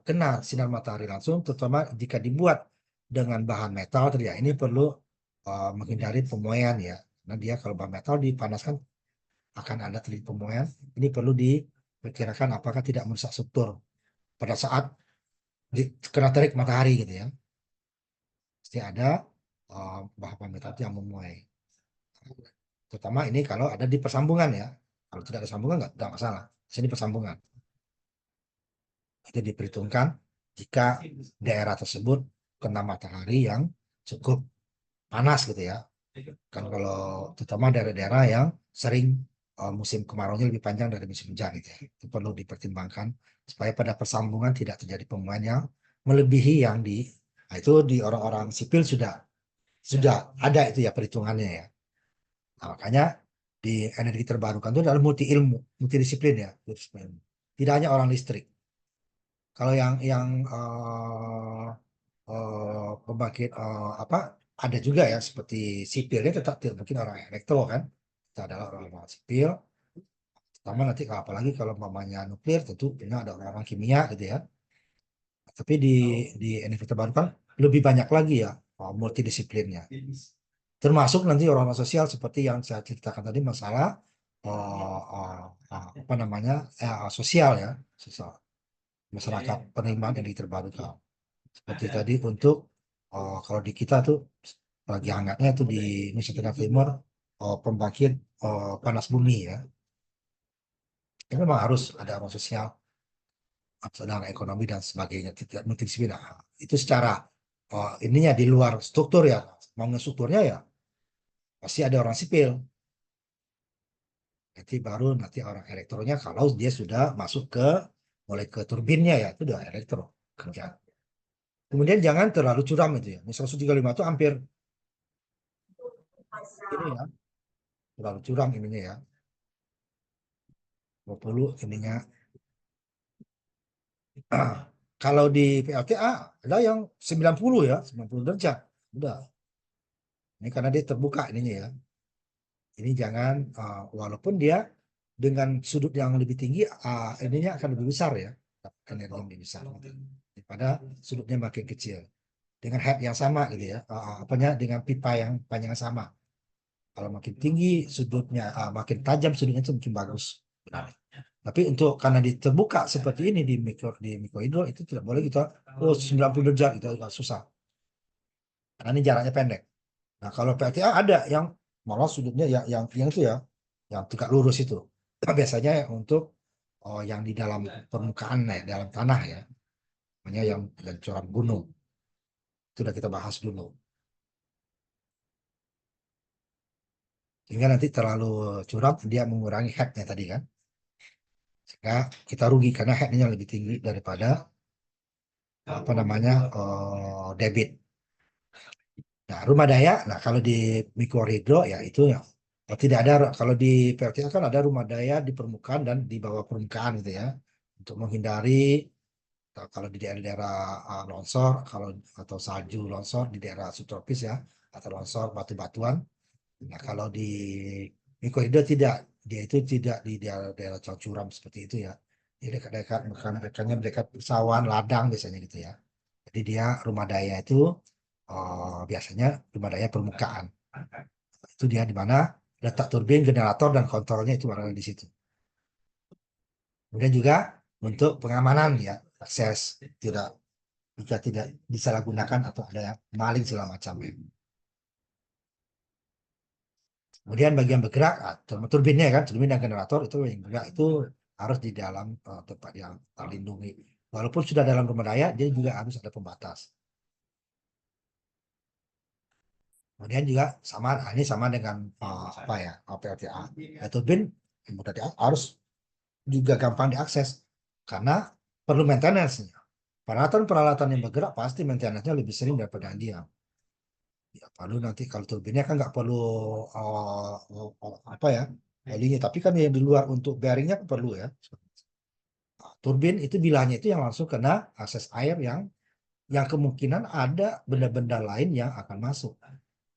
[SPEAKER 1] kena sinar matahari langsung, terutama jika dibuat dengan bahan metal tadi ya, ini perlu menghindari pemoian ya. Nah dia kalau bahan metal dipanaskan akan ada terjadi pemoian. Ini perlu diperkirakan apakah tidak merusak struktur pada saat kena terik matahari gitu ya. Pasti ada bahan metal yang memuai. Terutama ini kalau ada di persambungan ya. Kalau tidak ada sambungan nggak masalah. Sini persambungan. Itu diperhitungkan jika daerah tersebut kena matahari yang cukup panas gitu ya. Kan kalau terutama daerah-daerah yang sering musim kemaraunya lebih panjang dari musim hujan gitu ya. Itu perlu dipertimbangkan supaya pada persambungan tidak terjadi pemuaian yang melebihi yang nah, itu di orang-orang sipil sudah ada itu ya perhitungannya ya. Nah, makanya di energi terbarukan itu adalah multi ilmu, multidisiplin ya. Tidak hanya orang listrik. Kalau yang pembangkit apa ada juga ya seperti sipilnya tetap tidak mungkin orang elektro kan. Kita adalah orang-orang sipil. Pertama nanti apalagi kalau mamanya nuklir tentu punya ada orang-orang kimia gitu ya. Tapi di energi terbarukan lebih banyak lagi ya multidisiplinnya. Termasuk nanti orang-orang sosial seperti yang saya ceritakan tadi masalah apa namanya sosial ya, sosial masyarakat penerimaan energi terbarukan. Seperti tadi untuk kalau di kita tuh lagi hangatnya tuh di Nusa Tenggara Timur pembangkit panas bumi ya. Ini memang harus ada orang sosial, ada ekonomi dan sebagainya, tidak multidisiplin. Nah, itu secara ininya di luar struktur ya. Mau strukturnya ya pasti ada orang sipil. Nanti baru nanti orang elektronya kalau dia sudah masuk ke mulai ke turbinnya ya itu udah elektro kerja. Kemudian jangan terlalu curam itu ya. Misal 135 itu hampir ini ya terlalu curam ininya ya. 20 ininya. Kalau di PLTA ada yang 90 ya, 90 derajat. Udah. Ini karena dia terbuka ininya ya. Ini jangan walaupun dia dengan sudut yang lebih tinggi ininya akan lebih besar ya. Energi yang lebih besar daripada sudutnya makin kecil. Dengan head yang sama gitu ya. Apanya dengan pipa yang panjang sama. Kalau makin tinggi sudutnya, makin tajam sudutnya itu makin bagus. Tapi untuk karena terbuka seperti ini di mikrohidro itu tidak boleh kita 90 derajat itu agak susah. Karena ini jaraknya pendek. Nah, kalau PLTA ada yang malah sudutnya yang itu ya, yang tegak lurus itu. Biasanya untuk yang di dalam permukaan ya, dalam tanah ya. Namanya yang corak gunung. Itu sudah kita bahas dulu. Sehingga nanti terlalu curam dia mengurangi headnya tadi kan. Sehingga kita rugi karena headnya lebih tinggi daripada apa namanya debit. Nah, rumah daya, nah kalau di mikrohidro ya itu ya tidak ada kalau di PLTA kan ada rumah daya di permukaan dan di bawah permukaan gitu ya untuk menghindari kalau di daerah-daerah longsor kalau atau salju longsor di daerah subtropis ya atau longsor batu-batuan. Nah, kalau di mikrohidro tidak dia itu tidak di daerah-daerah curam seperti itu ya. Di dekat-dekat mereka persawahan ladang biasanya gitu ya. Jadi dia rumah daya itu biasanya rumah daya permukaan. Itu dia di mana letak turbin, generator, dan kontrolnya itu berada di situ. Kemudian juga untuk pengamanan ya, akses tidak jika tidak disalahgunakan atau ada yang maling segala macam. Kemudian bagian bergerak, turbinnya kan, turbin dan generator itu yang bergerak itu harus di dalam tempat yang terlindungi. Walaupun sudah dalam rumah daya, dia juga harus ada pembatas. Kemudian juga sama, ini sama dengan apa ya, PLTA. Ya, turbin mudah harus juga gampang diakses karena perlu maintenance. Peralatan-peralatan yang bergerak pasti maintenance-nya lebih sering daripada yang diam. Ya, perlu nanti kalau turbinnya kan nggak perlu apa ya, olinya, tapi kan yang di luar untuk bearingnya kan perlu ya. Nah, turbin itu bilahnya itu yang langsung kena akses air yang kemungkinan ada benda-benda lain yang akan masuk.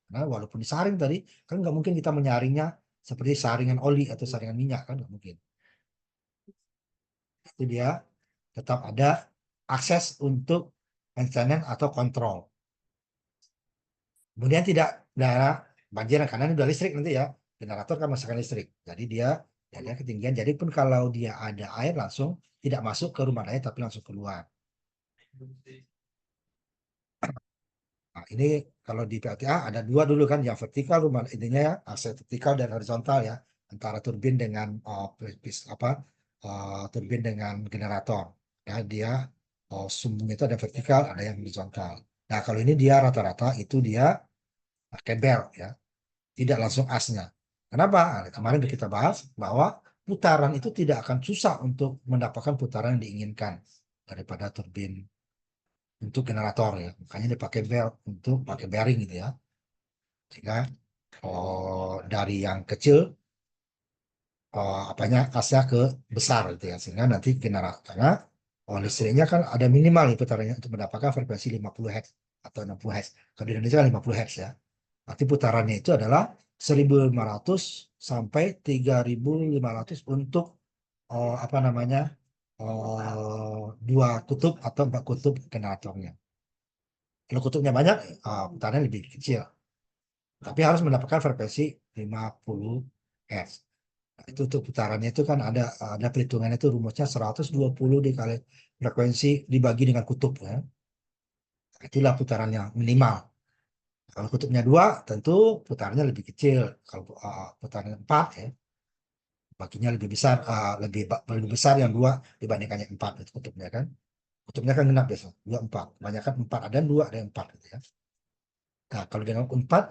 [SPEAKER 1] Nah, walaupun disaring tadi, kan nggak mungkin kita menyaringnya seperti saringan oli atau saringan minyak kan nggak mungkin. Itu dia tetap ada akses untuk maintenance atau kontrol. Kemudian tidak daerah banjir karena ini udah listrik nanti ya. Generator kan menghasilkan listrik. Jadi dia ketinggian. Jadi pun kalau dia ada air langsung tidak masuk ke rumah daya tapi langsung keluar. Nah, ini kalau di PLTA ada dua dulu kan, yang vertikal rumah intinya ya, akses vertikal dan horizontal ya, antara turbin dengan turbin dengan generator. Ya, dia sumbunya itu ada vertikal, ada yang horizontal. Nah, kalau ini dia rata-rata itu dia pakai bel ya, tidak langsung asnya. Kenapa? Nah, kemarin kita bahas bahwa putaran itu tidak akan susah untuk mendapatkan putaran yang diinginkan daripada turbin untuk generator ya. Makanya dipakai bel untuk pakai bearing gitu ya. Sehingga dari yang kecil apanya asnya ke besar gitu ya. Sehingga nanti generator karena listriknya kan ada minimal nih putarannya untuk mendapatkan frekuensi 50 Hz atau 60 Hz. Kalau di Indonesia kan 50 Hz ya. Nanti putarannya itu adalah 1.500 sampai 3.500 untuk apa namanya dua kutub atau 4 kutub generatornya. Kalau kutubnya banyak, putarannya lebih kecil. Tapi harus mendapatkan frekuensi 50 Hz. Nah, itu untuk putarannya itu kan ada perhitungannya itu rumusnya 120 dikali frekuensi dibagi dengan kutub ya. Nah, itulah putaran yang minimal. Kalau kutubnya dua, tentu putarannya lebih kecil. Kalau putaran empat ya, baginya lebih besar, lebih besar yang dua dibandingkan yang empat itu kutubnya kan. Kutubnya kan genap biasa, dua empat. Kebanyakan empat, ada yang dua, ada yang empat gitu ya. Nah, kalau dengan empat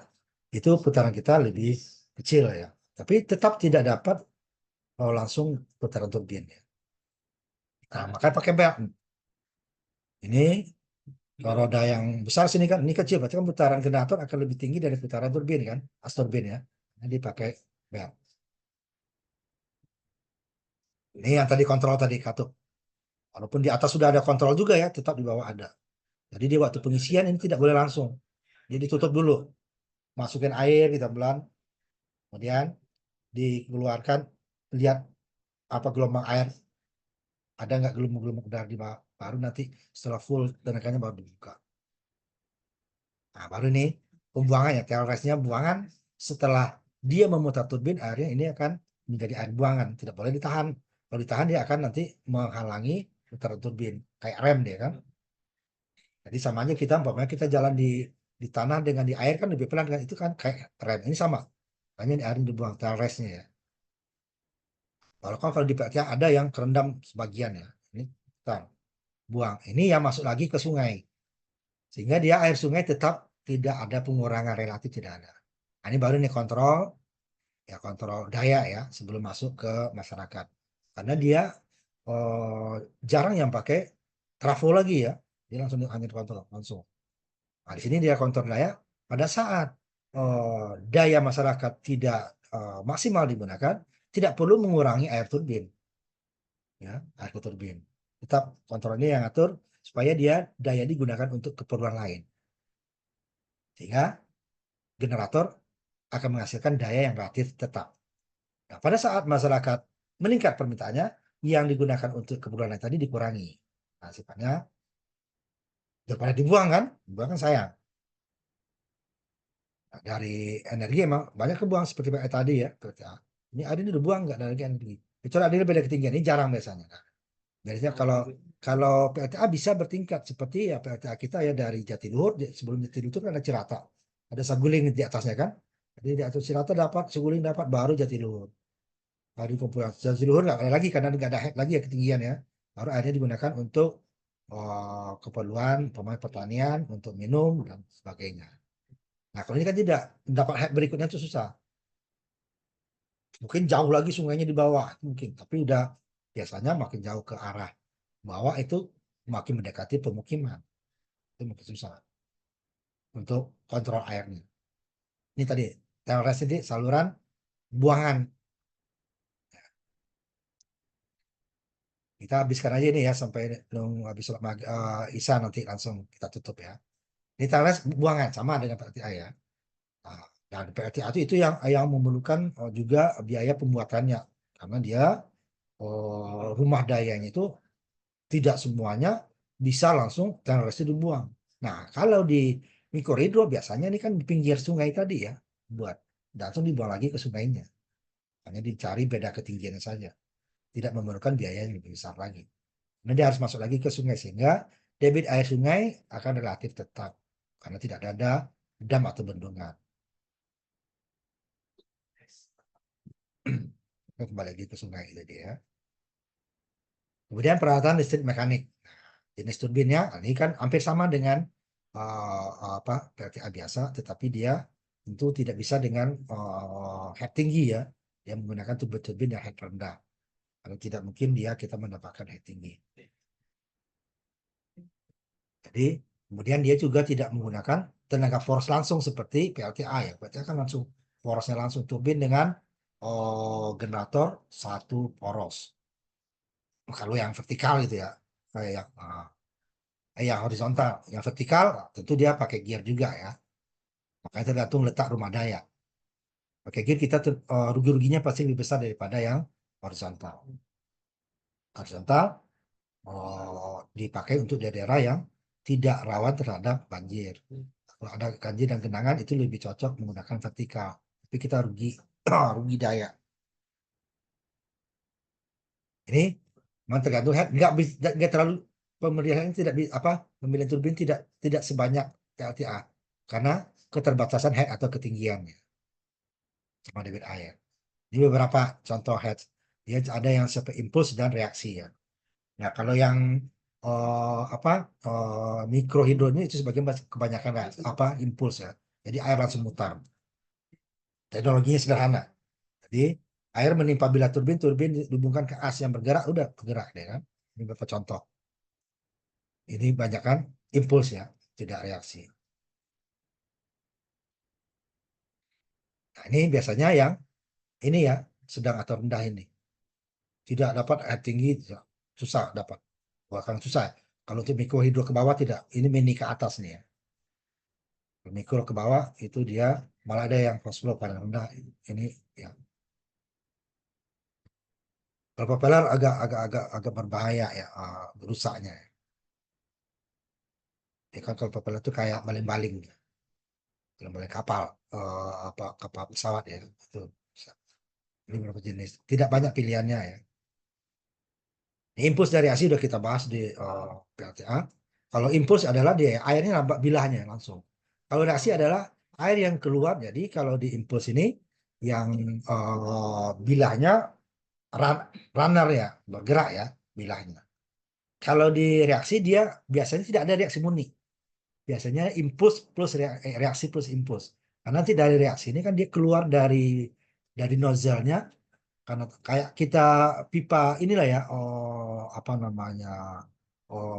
[SPEAKER 1] itu putaran kita lebih kecil ya. Tapi tetap tidak dapat langsung putaran turbin ya. Nah, makanya pakai belt. Ini kalau roda yang besar sini kan, ini kecil, berarti kan putaran generator akan lebih tinggi dari putaran turbin kan, as turbin ya. Jadi pakai belt. Ini yang tadi kontrol tadi katup. Walaupun di atas sudah ada kontrol juga ya, tetap di bawah ada. Jadi di waktu pengisian ini tidak boleh langsung. Jadi tutup dulu. Masukin air kita belan, kemudian dikeluarkan, lihat apa gelombang air, ada nggak gelombang-gelombang udara di bawah. Baru nanti setelah full tenaganya baru dibuka. Nah, baru ini pembuangannya, tail race-nya buangan setelah dia memutar turbin, airnya ini akan menjadi air buangan, tidak boleh ditahan. Kalau ditahan dia akan nanti menghalangi putaran turbin, kayak rem dia kan. Jadi sama aja kita, umpamanya kita jalan di tanah dengan di air kan lebih pelan kan, itu kan kayak rem. Ini sama, hanya di air yang dibuang, tail race-nya ya. Walaupun kalau di PLTA ada yang kerendam sebagian ya, ini kita buang. Ini yang masuk lagi ke sungai, sehingga dia air sungai tetap tidak ada pengurangan, relatif tidak ada. Nah, ini baru nih kontrol, ya kontrol daya ya sebelum masuk ke masyarakat. Karena dia eh, jarang yang pakai trafo lagi ya, dia langsung hanya kontrol langsung. Nah, di sini dia kontrol daya pada saat daya masyarakat tidak maksimal digunakan, tidak perlu mengurangi air turbin, ya air turbin. Tetap kontrolnya yang atur supaya dia daya digunakan untuk keperluan lain, sehingga generator akan menghasilkan daya yang relatif tetap. Nah, pada saat masyarakat meningkat permintaannya, yang digunakan untuk keperluan lain tadi dikurangi. Nah, sifatnya daripada dibuang kan, dibuang kan sayang. Nah, dari energi emang banyak kebuang seperti tadi ya. Ini ada ini dibuang nggak dari energi. Kecuali ada beda ketinggian, ini jarang biasanya. Nah, biasanya kalau kalau PLTA bisa bertingkat seperti ya PLTA kita ya dari Jatiluhur, sebelum Jatiluhur itu kan ada Cirata, ada Saguling di atasnya kan. Jadi di atas Cirata dapat, Saguling dapat, baru Jatiluhur. Baru kumpulan Jatiluhur nggak ada lagi karena nggak ada head lagi ya ketinggian ya. Baru akhirnya digunakan untuk keperluan pemain pertanian, untuk minum dan sebagainya. Nah kalau ini kan tidak, dapat head berikutnya itu susah. Mungkin jauh lagi sungainya di bawah mungkin, tapi udah biasanya makin jauh ke arah bawah itu makin mendekati pemukiman, itu makin susah untuk kontrol airnya. Ini tadi TLRS ini saluran buangan. Kita habiskan aja ini ya sampai nunggu habis sholat Isya, nanti langsung kita tutup ya. Ini TLRS buangan sama dengan PLTA ya. Nah, dan PLTA itu yang memerlukan juga biaya pembuatannya, karena dia rumah dayanya itu tidak semuanya bisa langsung TLRS dibuang. Nah, kalau di mikrohidro biasanya ini kan di pinggir sungai tadi ya, buat langsung dibuang lagi ke sungainya. Hanya dicari beda ketinggiannya saja, tidak memerlukan biaya yang lebih besar lagi. Nah, dia harus masuk lagi ke sungai sehingga debit air sungai akan relatif tetap karena tidak ada dam atau bendungan. Kembali lagi ke sungai itu dia. Kemudian peralatan listrik mekanik. Jenis turbinnya ini kan hampir sama dengan apa PLTA biasa, tetapi dia tentu tidak bisa dengan head tinggi ya. Dia menggunakan turbin yang head rendah. Kalau tidak mungkin kita mendapatkan head tinggi. Jadi kemudian dia juga tidak menggunakan tenaga poros langsung seperti PLTA ya. PLTA kan langsung porosnya langsung, turbin dengan generator satu poros. Kalau yang vertikal gitu ya, kayak yang horizontal, yang vertikal tentu dia pakai gear juga ya. Makanya tergantung letak rumah daya. Pakai gear kita rugi-ruginya pasti lebih besar daripada yang horizontal. Horizontal dipakai untuk daerah yang tidak rawan terhadap banjir. Kalau ada banjir dan genangan itu lebih cocok menggunakan vertikal. Tapi kita rugi rugi daya. Ini memang tergantung head, nggak terlalu pemilihan tidak apa pemilihan turbin tidak sebanyak PLTA karena keterbatasan head atau ketinggiannya sama debit air. Ini beberapa contoh head. Dia ada yang seperti impuls dan reaksi ya. Nah, kalau yang apa mikrohidro ini itu sebagian kebanyakan apa impuls ya. Jadi air langsung mutar. Teknologinya sederhana. Jadi air menimpa bilah turbin, turbin dihubungkan ke as yang bergerak, udah bergerak deh kan. Ini beberapa contoh. Ini banyak kan impuls ya, tidak reaksi. Nah, ini biasanya yang ini ya sedang atau rendah ini. Tidak dapat air tinggi, susah dapat. Bahkan susah. Kalau untuk mikrohidro ke bawah tidak. Ini mini ke atas nih ya. Mikro ke bawah itu dia malah ada yang cross flow paling rendah. Ini ya. Kalau propeller agak berbahaya ya, rusaknya. Ya kan kalau propeller itu kayak baling-baling, baling-baling kapal, apa kapal pesawat ya. Itu ini beberapa jenis. Tidak banyak pilihannya ya. Impuls dari ASI sudah kita bahas di PLTA. Kalau impuls adalah dia airnya nampak bilahnya langsung. Kalau reaksi adalah air yang keluar. Jadi kalau di impuls ini yang bilahnya runner ya, bergerak ya bilahnya. Kalau di reaksi dia biasanya tidak ada reaksi murni. Biasanya impuls plus reaksi plus impuls. Karena nanti dari reaksi ini kan dia keluar dari nozzle-nya karena kayak kita pipa inilah ya apa namanya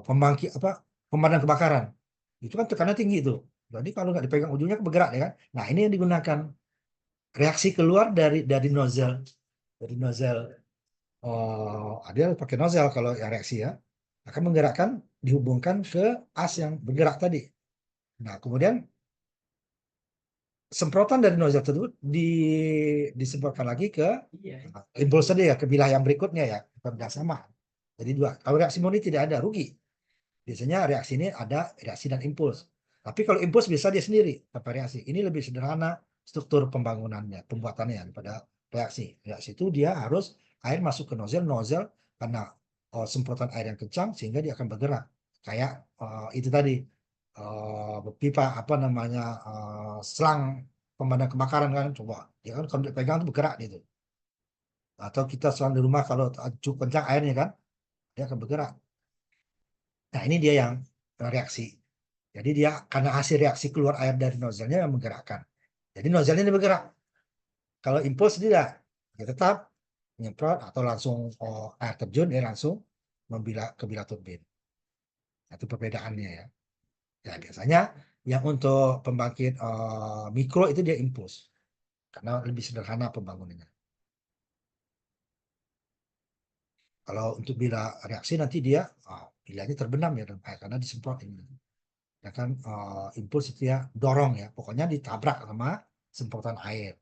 [SPEAKER 1] pembangkit apa pemadam kebakaran itu kan tekanan tinggi itu, jadi kalau nggak dipegang ujungnya kan bergerak ya kan. Nah ini yang digunakan reaksi keluar dari nozzle dia pakai nozzle kalau ya reaksi ya akan menggerakkan dihubungkan ke as yang bergerak tadi. Nah kemudian semprotan dari nozzle tersebut disemprotkan lagi ke impuls tadi ya ke bilah yang berikutnya ya bukan sama. Jadi dua. Kalau reaksi murni tidak ada rugi. Biasanya reaksi ini ada reaksi dan impuls. Tapi kalau impuls bisa dia sendiri tanpa reaksi. Ini lebih sederhana struktur pembangunannya, pembuatannya daripada reaksi. Reaksi itu dia harus air masuk ke nozzle karena semprotan air yang kencang sehingga dia akan bergerak. Kayak itu tadi pipa apa namanya selang pemadam kebakaran kan coba dia kan kalau dipegang itu bergerak gitu. Atau kita selang di rumah kalau cukup kencang airnya kan dia akan bergerak. Nah, ini dia yang reaksi. Jadi dia karena hasil reaksi keluar air dari nozzle-nya yang menggerakkan. Jadi nozzle-nya ini bergerak. Kalau impuls tidak, dia tetap menyemprot atau langsung air terjun dia langsung ke bilah turbin. Nah, itu perbedaannya ya. Ya biasanya yang untuk pembangkit mikro itu dia impuls karena lebih sederhana pembangunannya. Kalau untuk bilah reaksi nanti dia bilahnya terbenam ya dalam air karena disemprot ini. Ya kan impuls itu ya dorong ya pokoknya ditabrak sama semprotan air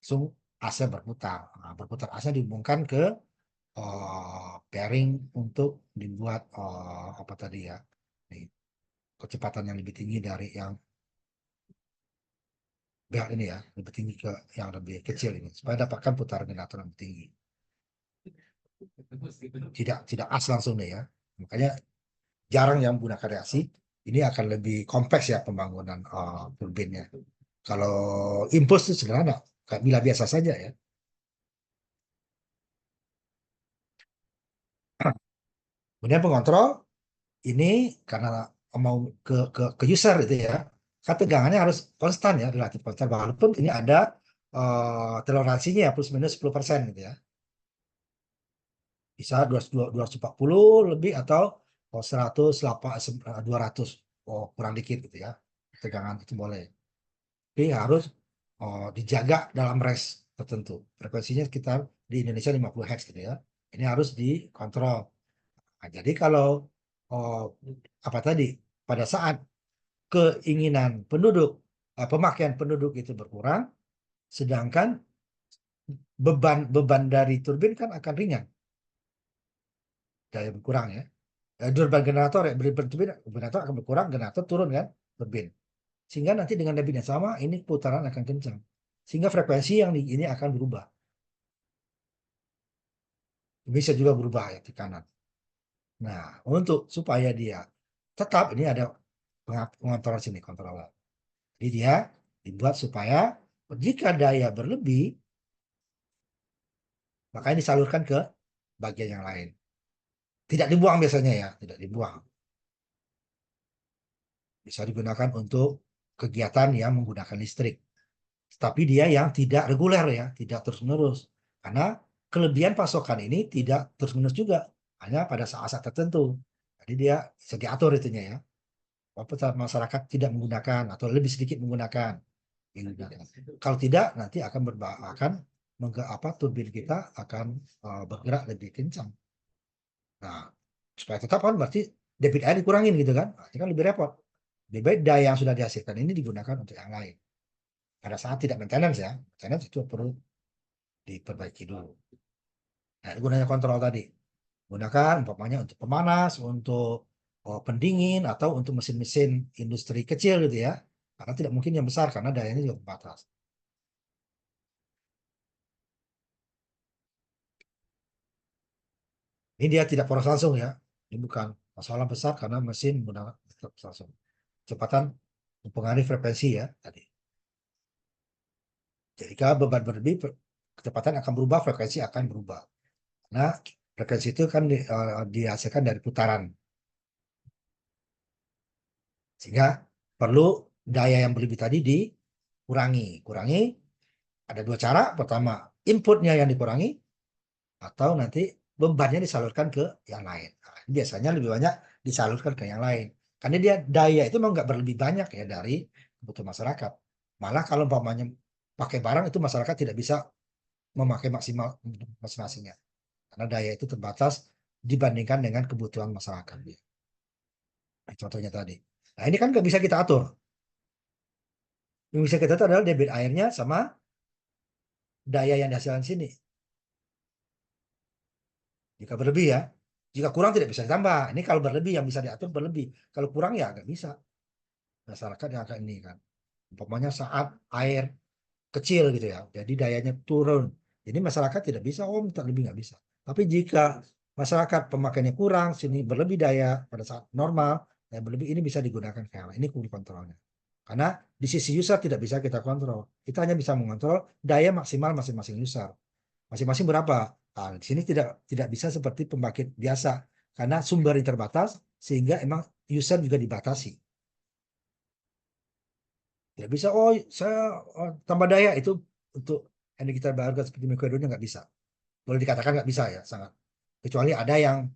[SPEAKER 1] langsung asnya berputar. Nah, berputar asnya dihubungkan ke bearing untuk dibuat apa tadi ya nih, kecepatan yang lebih tinggi dari yang bear ini ya lebih tinggi ke yang lebih kecil ini supaya dapatkan putaran generator yang lebih tinggi, tidak tidak as langsung nih ya. Makanya jarang yang menggunakan reaksi. Ini akan lebih kompleks ya pembangunan turbinnya. Kalau impuls itu sederhana, kayak bila biasa saja ya. Kemudian pengontrol ini karena mau ke user itu ya, kan tegangannya harus konstan ya, relatif konstan. Walaupun ini ada toleransinya ya plus minus 10% gitu ya. Bisa 240 lebih atau 100, 200 kurang dikit gitu ya. Tegangan itu boleh. Tapi harus dijaga dalam range tertentu. Frekuensinya sekitar di Indonesia 50 Hz gitu ya. Ini harus dikontrol. Nah, jadi kalau oh, apa tadi pada saat keinginan penduduk pemakaian penduduk itu berkurang, sedangkan beban beban dari turbin kan akan ringan, daya berkurang ya. Durban generator ya, berturbin, generator akan berkurang, generator turun kan, turbin. Sehingga nanti dengan debit yang sama, ini putaran akan kencang. Sehingga frekuensi yang ini akan berubah. Bisa juga berubah ya tekanan. Nah, untuk supaya dia tetap, ini ada pengontrol sini, kontroler. Jadi dia dibuat supaya jika daya berlebih, makanya disalurkan ke bagian yang lain. Tidak dibuang biasanya ya, tidak dibuang. Bisa digunakan untuk kegiatan yang menggunakan listrik. Tapi dia yang tidak reguler ya, tidak terus-menerus. Karena kelebihan pasokan ini tidak terus-menerus juga, hanya pada saat-saat tertentu. Jadi dia bisa diatur itunya ya. Walaupun masyarakat tidak menggunakan atau lebih sedikit menggunakan. Kalau tidak, nanti akan akan turbin kita akan bergerak lebih kencang. Nah, supaya tetap kan berarti debit air dikurangin gitu kan. Nah, ini kan lebih repot. Lebih baik daya yang sudah dihasilkan ini digunakan untuk yang lain. Pada saat tidak maintenance ya, maintenance itu perlu diperbaiki dulu. Nah, gunanya kontrol tadi. Gunakan umpamanya untuk pemanas, untuk pendingin, atau untuk mesin-mesin industri kecil gitu ya. Karena tidak mungkin yang besar, karena dayanya juga terbatas. Ini dia tidak poros langsung ya. Ini bukan masalah besar karena mesin menggunakan poros langsung. Kecepatan mempengaruhi frekuensi ya tadi. Jika beban berlebih, kecepatan akan berubah, frekuensi akan berubah. Nah, frekuensi itu kan dihasilkan dari putaran. Sehingga perlu daya yang berlebih tadi dikurangi. Kurangi ada dua cara. Pertama, inputnya yang dikurangi, atau nanti bebannya disalurkan ke yang lain. Nah, biasanya lebih banyak disalurkan ke yang lain. Karena dia daya itu memang nggak berlebih banyak ya dari kebutuhan masyarakat. Malah kalau umpamanya pakai barang itu masyarakat tidak bisa memakai maksimal masing-masingnya. Karena daya itu terbatas dibandingkan dengan kebutuhan masyarakat. Nah, contohnya tadi. Nah ini kan nggak bisa kita atur. Yang bisa kita atur adalah debit airnya sama daya yang dihasilkan sini. Jika berlebih ya. Jika kurang tidak bisa ditambah. Ini kalau berlebih yang bisa diatur berlebih. Kalau kurang ya nggak bisa. Masyarakat yang akan ini kan. Umpamanya saat air kecil gitu ya. Jadi dayanya turun. Jadi masyarakat tidak bisa, oh minta lebih nggak bisa. Tapi jika masyarakat pemakaiannya kurang, sini berlebih daya pada saat normal, yang berlebih ini bisa digunakan kayak ini kontrolnya. Karena di sisi user tidak bisa kita kontrol. Kita hanya bisa mengontrol daya maksimal masing-masing user. Masing-masing berapa? Nah, di sini tidak bisa seperti pembangkit biasa karena sumber yang terbatas sehingga emang user juga dibatasi. Tidak bisa, oh saya tambah daya itu untuk energi terbarukan seperti mikrohidronya nggak bisa. Boleh dikatakan nggak bisa ya, sangat. Kecuali ada yang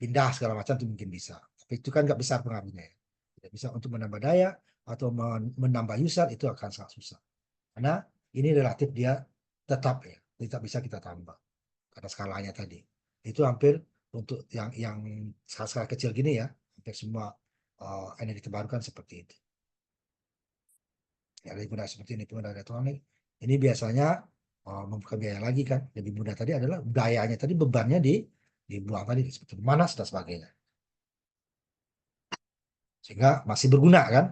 [SPEAKER 1] pindah segala macam itu mungkin bisa. Tapi itu kan nggak besar pengaruhnya ya. Tidak bisa untuk menambah daya atau menambah user itu akan sangat susah. Karena ini relatif dia tetap ya, tidak bisa kita tambah. Karena skalanya tadi. Itu hampir untuk yang skala-skala kecil gini ya, hampir semua energi terbarukan seperti itu. Ya, lebih mudah seperti ini pengendalian elektronik. Ini biasanya membuka biaya lagi kan. Lebih mudah tadi adalah dayanya tadi bebannya dibuang tadi seperti panas dan sebagainya. Sehingga masih berguna kan.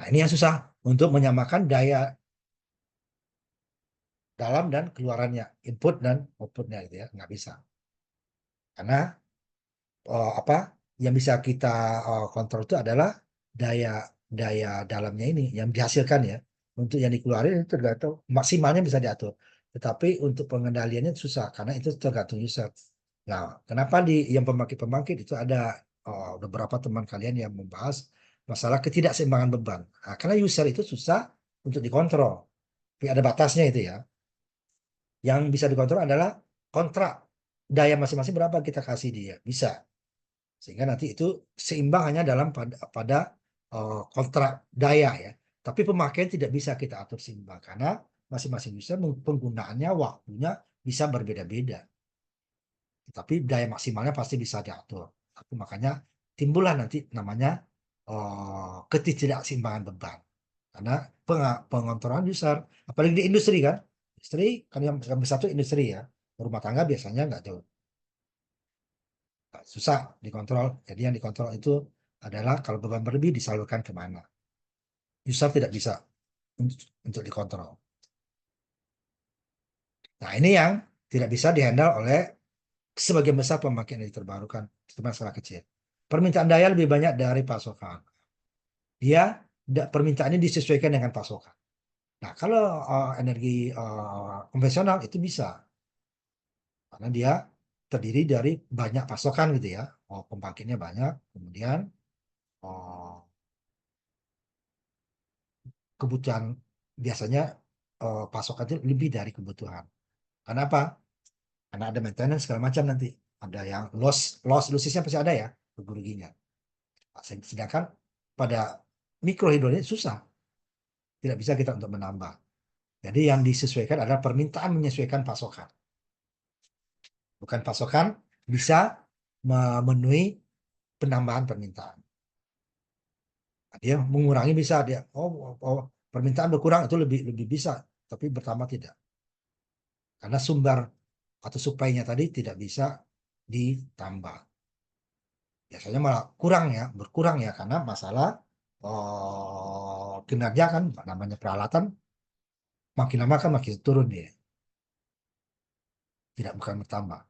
[SPEAKER 1] Nah, ini yang susah untuk menyamakan daya dalam dan keluarannya, input dan outputnya gitu ya, nggak bisa. Karena apa yang bisa kita kontrol itu adalah daya daya dalamnya ini yang dihasilkan ya. Untuk yang dikeluarin itu tergantung maksimalnya bisa diatur. Tetapi untuk pengendaliannya susah karena itu tergantung user. Nah, kenapa di yang pembangkit-pembangkit itu ada beberapa teman kalian yang membahas masalah ketidakseimbangan beban. Nah, karena user itu susah untuk dikontrol. Tapi ada batasnya itu ya. Yang bisa dikontrol adalah kontrak daya masing-masing berapa kita kasih dia. Bisa. Sehingga nanti itu seimbang hanya dalam pada kontrak daya ya. Tapi pemakaian tidak bisa kita atur seimbang karena masing-masing user penggunaannya waktunya bisa berbeda-beda. Tapi daya maksimalnya pasti bisa diatur. Tapi makanya timbullah nanti namanya ketidakseimbangan beban. Karena pengontrolan user, apalagi di industri kan, Industri kan yang besar itu industri ya. Rumah tangga biasanya nggak tuh. Susah dikontrol. Jadi yang dikontrol itu adalah kalau beban berlebih disalurkan kemana. User tidak bisa untuk dikontrol. Nah, ini yang tidak bisa dihandle oleh sebagian besar pembangkit energi terbarukan, terutama skala kecil. Permintaan daya lebih banyak dari pasokan. Permintaan ini disesuaikan dengan pasokan. Nah, kalau energi konvensional itu bisa, karena dia terdiri dari banyak pasokan gitu ya. Pembangkitnya banyak, kemudian oh, kebutuhan biasanya pasokan itu lebih dari kebutuhan. Kenapa? Karena ada maintenance segala macam nanti. Ada yang lossnya pasti ada ya, rugi-ruginya. Sedangkan pada mikrohidro ini susah, tidak bisa kita untuk menambah. Jadi yang disesuaikan adalah permintaan menyesuaikan pasokan. Bukan pasokan bisa memenuhi penambahan permintaan. Dia mengurangi bisa dia permintaan berkurang itu lebih lebih bisa, tapi bertambah tidak. Karena sumber atau suplainya tadi tidak bisa ditambah. Biasanya malah kurang ya, berkurang ya karena masalah kinerja kan namanya peralatan makin lama kan makin turun dia, tidak bukan bertambah.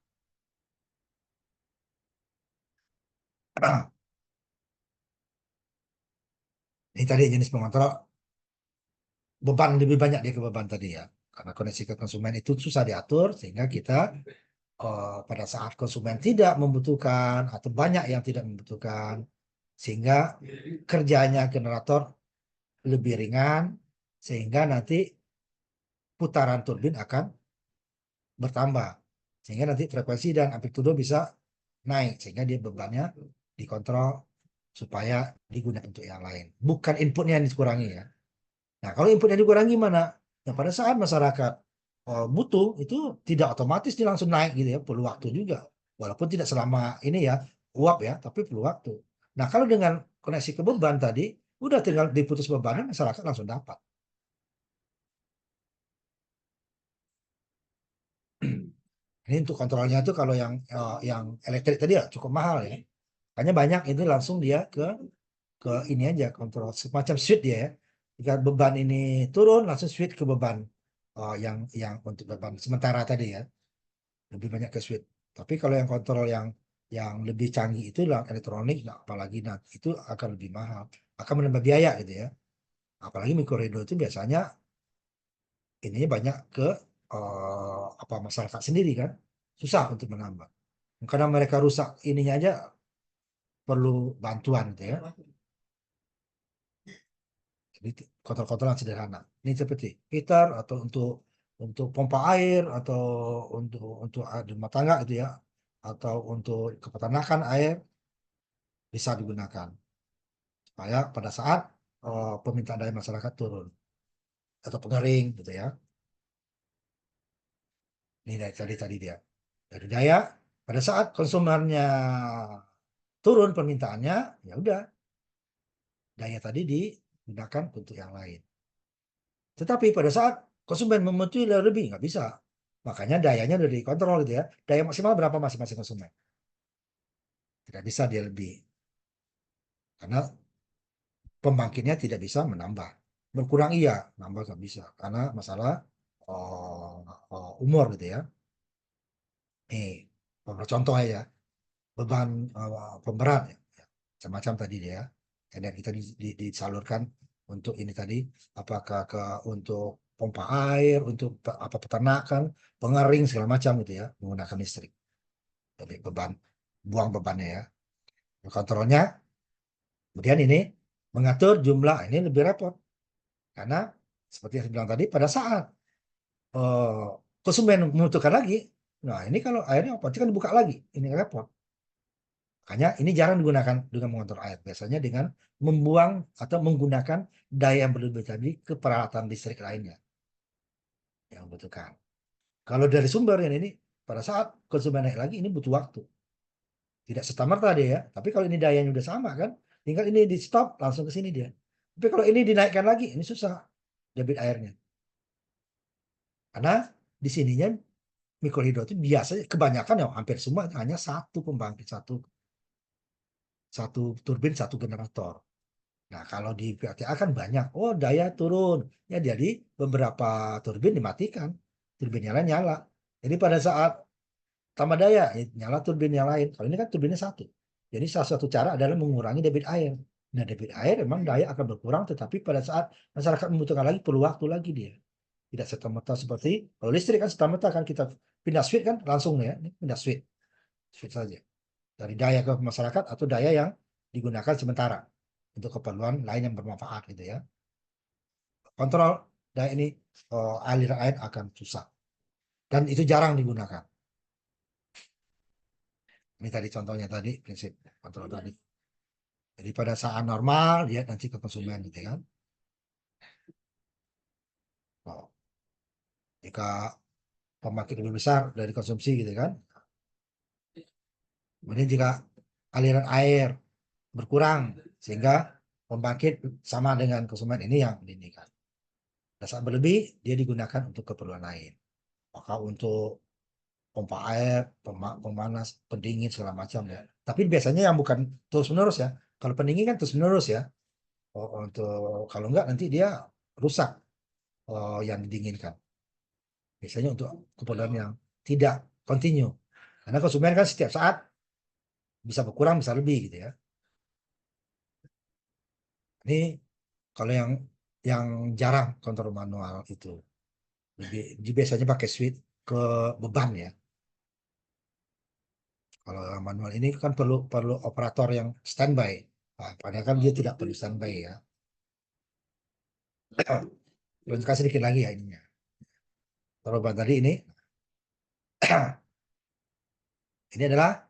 [SPEAKER 1] Ini tadi jenis pengontrol beban lebih banyak dia ke beban tadi ya. Karena koneksi ke konsumen itu susah diatur sehingga kita pada saat konsumen tidak membutuhkan atau banyak yang tidak membutuhkan sehingga kerjanya generator lebih ringan sehingga nanti putaran turbin akan bertambah sehingga nanti frekuensi dan amplitudo bisa naik sehingga dia bebannya dikontrol supaya digunakan untuk yang lain. Bukan inputnya yang dikurangi ya. Nah, kalau inputnya dikurangi mana? Ya pada saat masyarakat butuh itu tidak otomatis dia langsung naik gitu ya, perlu waktu juga. Walaupun tidak selama ini ya uap ya, tapi perlu waktu. Nah, kalau dengan koneksi ke beban tadi, udah tinggal diputus bebannya masyarakat langsung dapat. Ini untuk kontrolnya itu kalau yang elektrik tadi ya cukup mahal ya. Makanya banyak ini langsung dia ke ini aja kontrol semacam switch dia ya. Jika beban ini turun langsung switch ke beban yang untuk beban sementara tadi ya. Lebih banyak ke switch. Tapi kalau yang kontrol yang lebih canggih itu lah elektronik, nah, apalagi nah, itu akan lebih mahal, akan menambah biaya gitu ya. Apalagi mikrohidro itu biasanya ininya banyak ke apa masyarakat sendiri kan, susah untuk menambah. Karena mereka rusak ininya aja perlu bantuan gitu ya. Jadi kontrol-kontrol yang sederhana. Ini seperti heater atau untuk pompa air atau untuk air di rumah tangga gitu ya, atau untuk kepeternakan air bisa digunakan supaya pada saat permintaan dari masyarakat turun atau pengering gitu ya. Ini dari tadi dia dari daya pada saat konsumennya turun permintaannya ya udah daya tadi digunakan untuk yang lain. Tetapi pada saat konsumen membutuhkan lebih nggak bisa. Makanya dayanya udah dikontrol gitu ya. Daya maksimal berapa masing-masing konsumen? Tidak bisa dia lebih. Karena pembangkitnya tidak bisa menambah. Berkurang iya, nambah nggak bisa. Karena masalah umur gitu ya. Nih, beberapa contoh aja. Beban pemberat ya. Semacam tadi dia. Dan kita disalurkan untuk ini tadi. Apakah untuk pompa air, untuk apa peternakan, pengering segala macam gitu ya. Menggunakan listrik. Jadi buang bebannya ya. Kontrolnya, kemudian ini mengatur jumlah ini lebih repot karena seperti yang saya bilang tadi pada saat eh, konsumen membutuhkan lagi, nah ini kalau airnya pasti kan dibuka lagi, ini repot. Makanya ini jarang digunakan dengan mengontrol air, biasanya dengan membuang atau menggunakan daya yang berlebih tadi ke peralatan listrik lainnya yang membutuhkan. Kalau dari sumber yang ini pada saat konsumen naik lagi ini butuh waktu. Tidak serta-merta dia ya. Tapi kalau ini dayanya udah sama kan, tinggal ini di stop langsung ke sini dia. Tapi kalau ini dinaikkan lagi, ini susah debit airnya. Karena di sininya mikrohidro itu biasanya kebanyakan ya hampir semua hanya satu pembangkit, satu turbin, satu generator. Nah, kalau di PLTA kan banyak. Oh, daya turun. Ya, jadi beberapa turbin dimatikan. Turbin yang lain nyala. Jadi pada saat tambah daya, ya nyala turbin yang lain. Kalau ini kan turbinnya satu. Jadi salah satu cara adalah mengurangi debit air. Nah, debit air memang daya akan berkurang, tetapi pada saat masyarakat membutuhkan lagi, perlu waktu lagi dia. Tidak serta-merta seperti, kalau listrik kan serta-merta kan kita pindah switch kan langsung ya. Ini pindah switch. Switch saja. Dari daya ke masyarakat atau daya yang digunakan sementara untuk keperluan lain yang bermanfaat gitu ya. Kontrol daya ini aliran air akan susah dan itu jarang digunakan. Ini tadi contohnya tadi prinsip kontrol tadi. Jadi pada saat normal dia nanti ke konsumen gitu kan. Oh, jika pembangkit lebih besar dari konsumsi gitu kan. Kemudian jika aliran air berkurang sehingga pembangkit sama dengan konsumen ini yang ini kan. Pada saat berlebih dia digunakan untuk keperluan lain. Maka untuk pompa air, pemanas, pendingin segala macam ya. Tapi biasanya yang bukan terus menerus ya. Kalau pendingin kan terus menerus ya. Untuk kalau enggak nanti dia rusak yang didinginkan. Biasanya untuk keperluan yang tidak kontinu. Karena konsumen kan setiap saat bisa berkurang bisa lebih gitu ya. Ini kalau yang jarang kontrol manual itu lebih biasanya pakai switch ke beban ya. Kalau yang manual ini kan perlu perlu operator yang standby. Nah, padahal kan dia tidak perlu standby ya. Lanjutkan sedikit lagi ya ininya. Terlebih tadi ini, ini adalah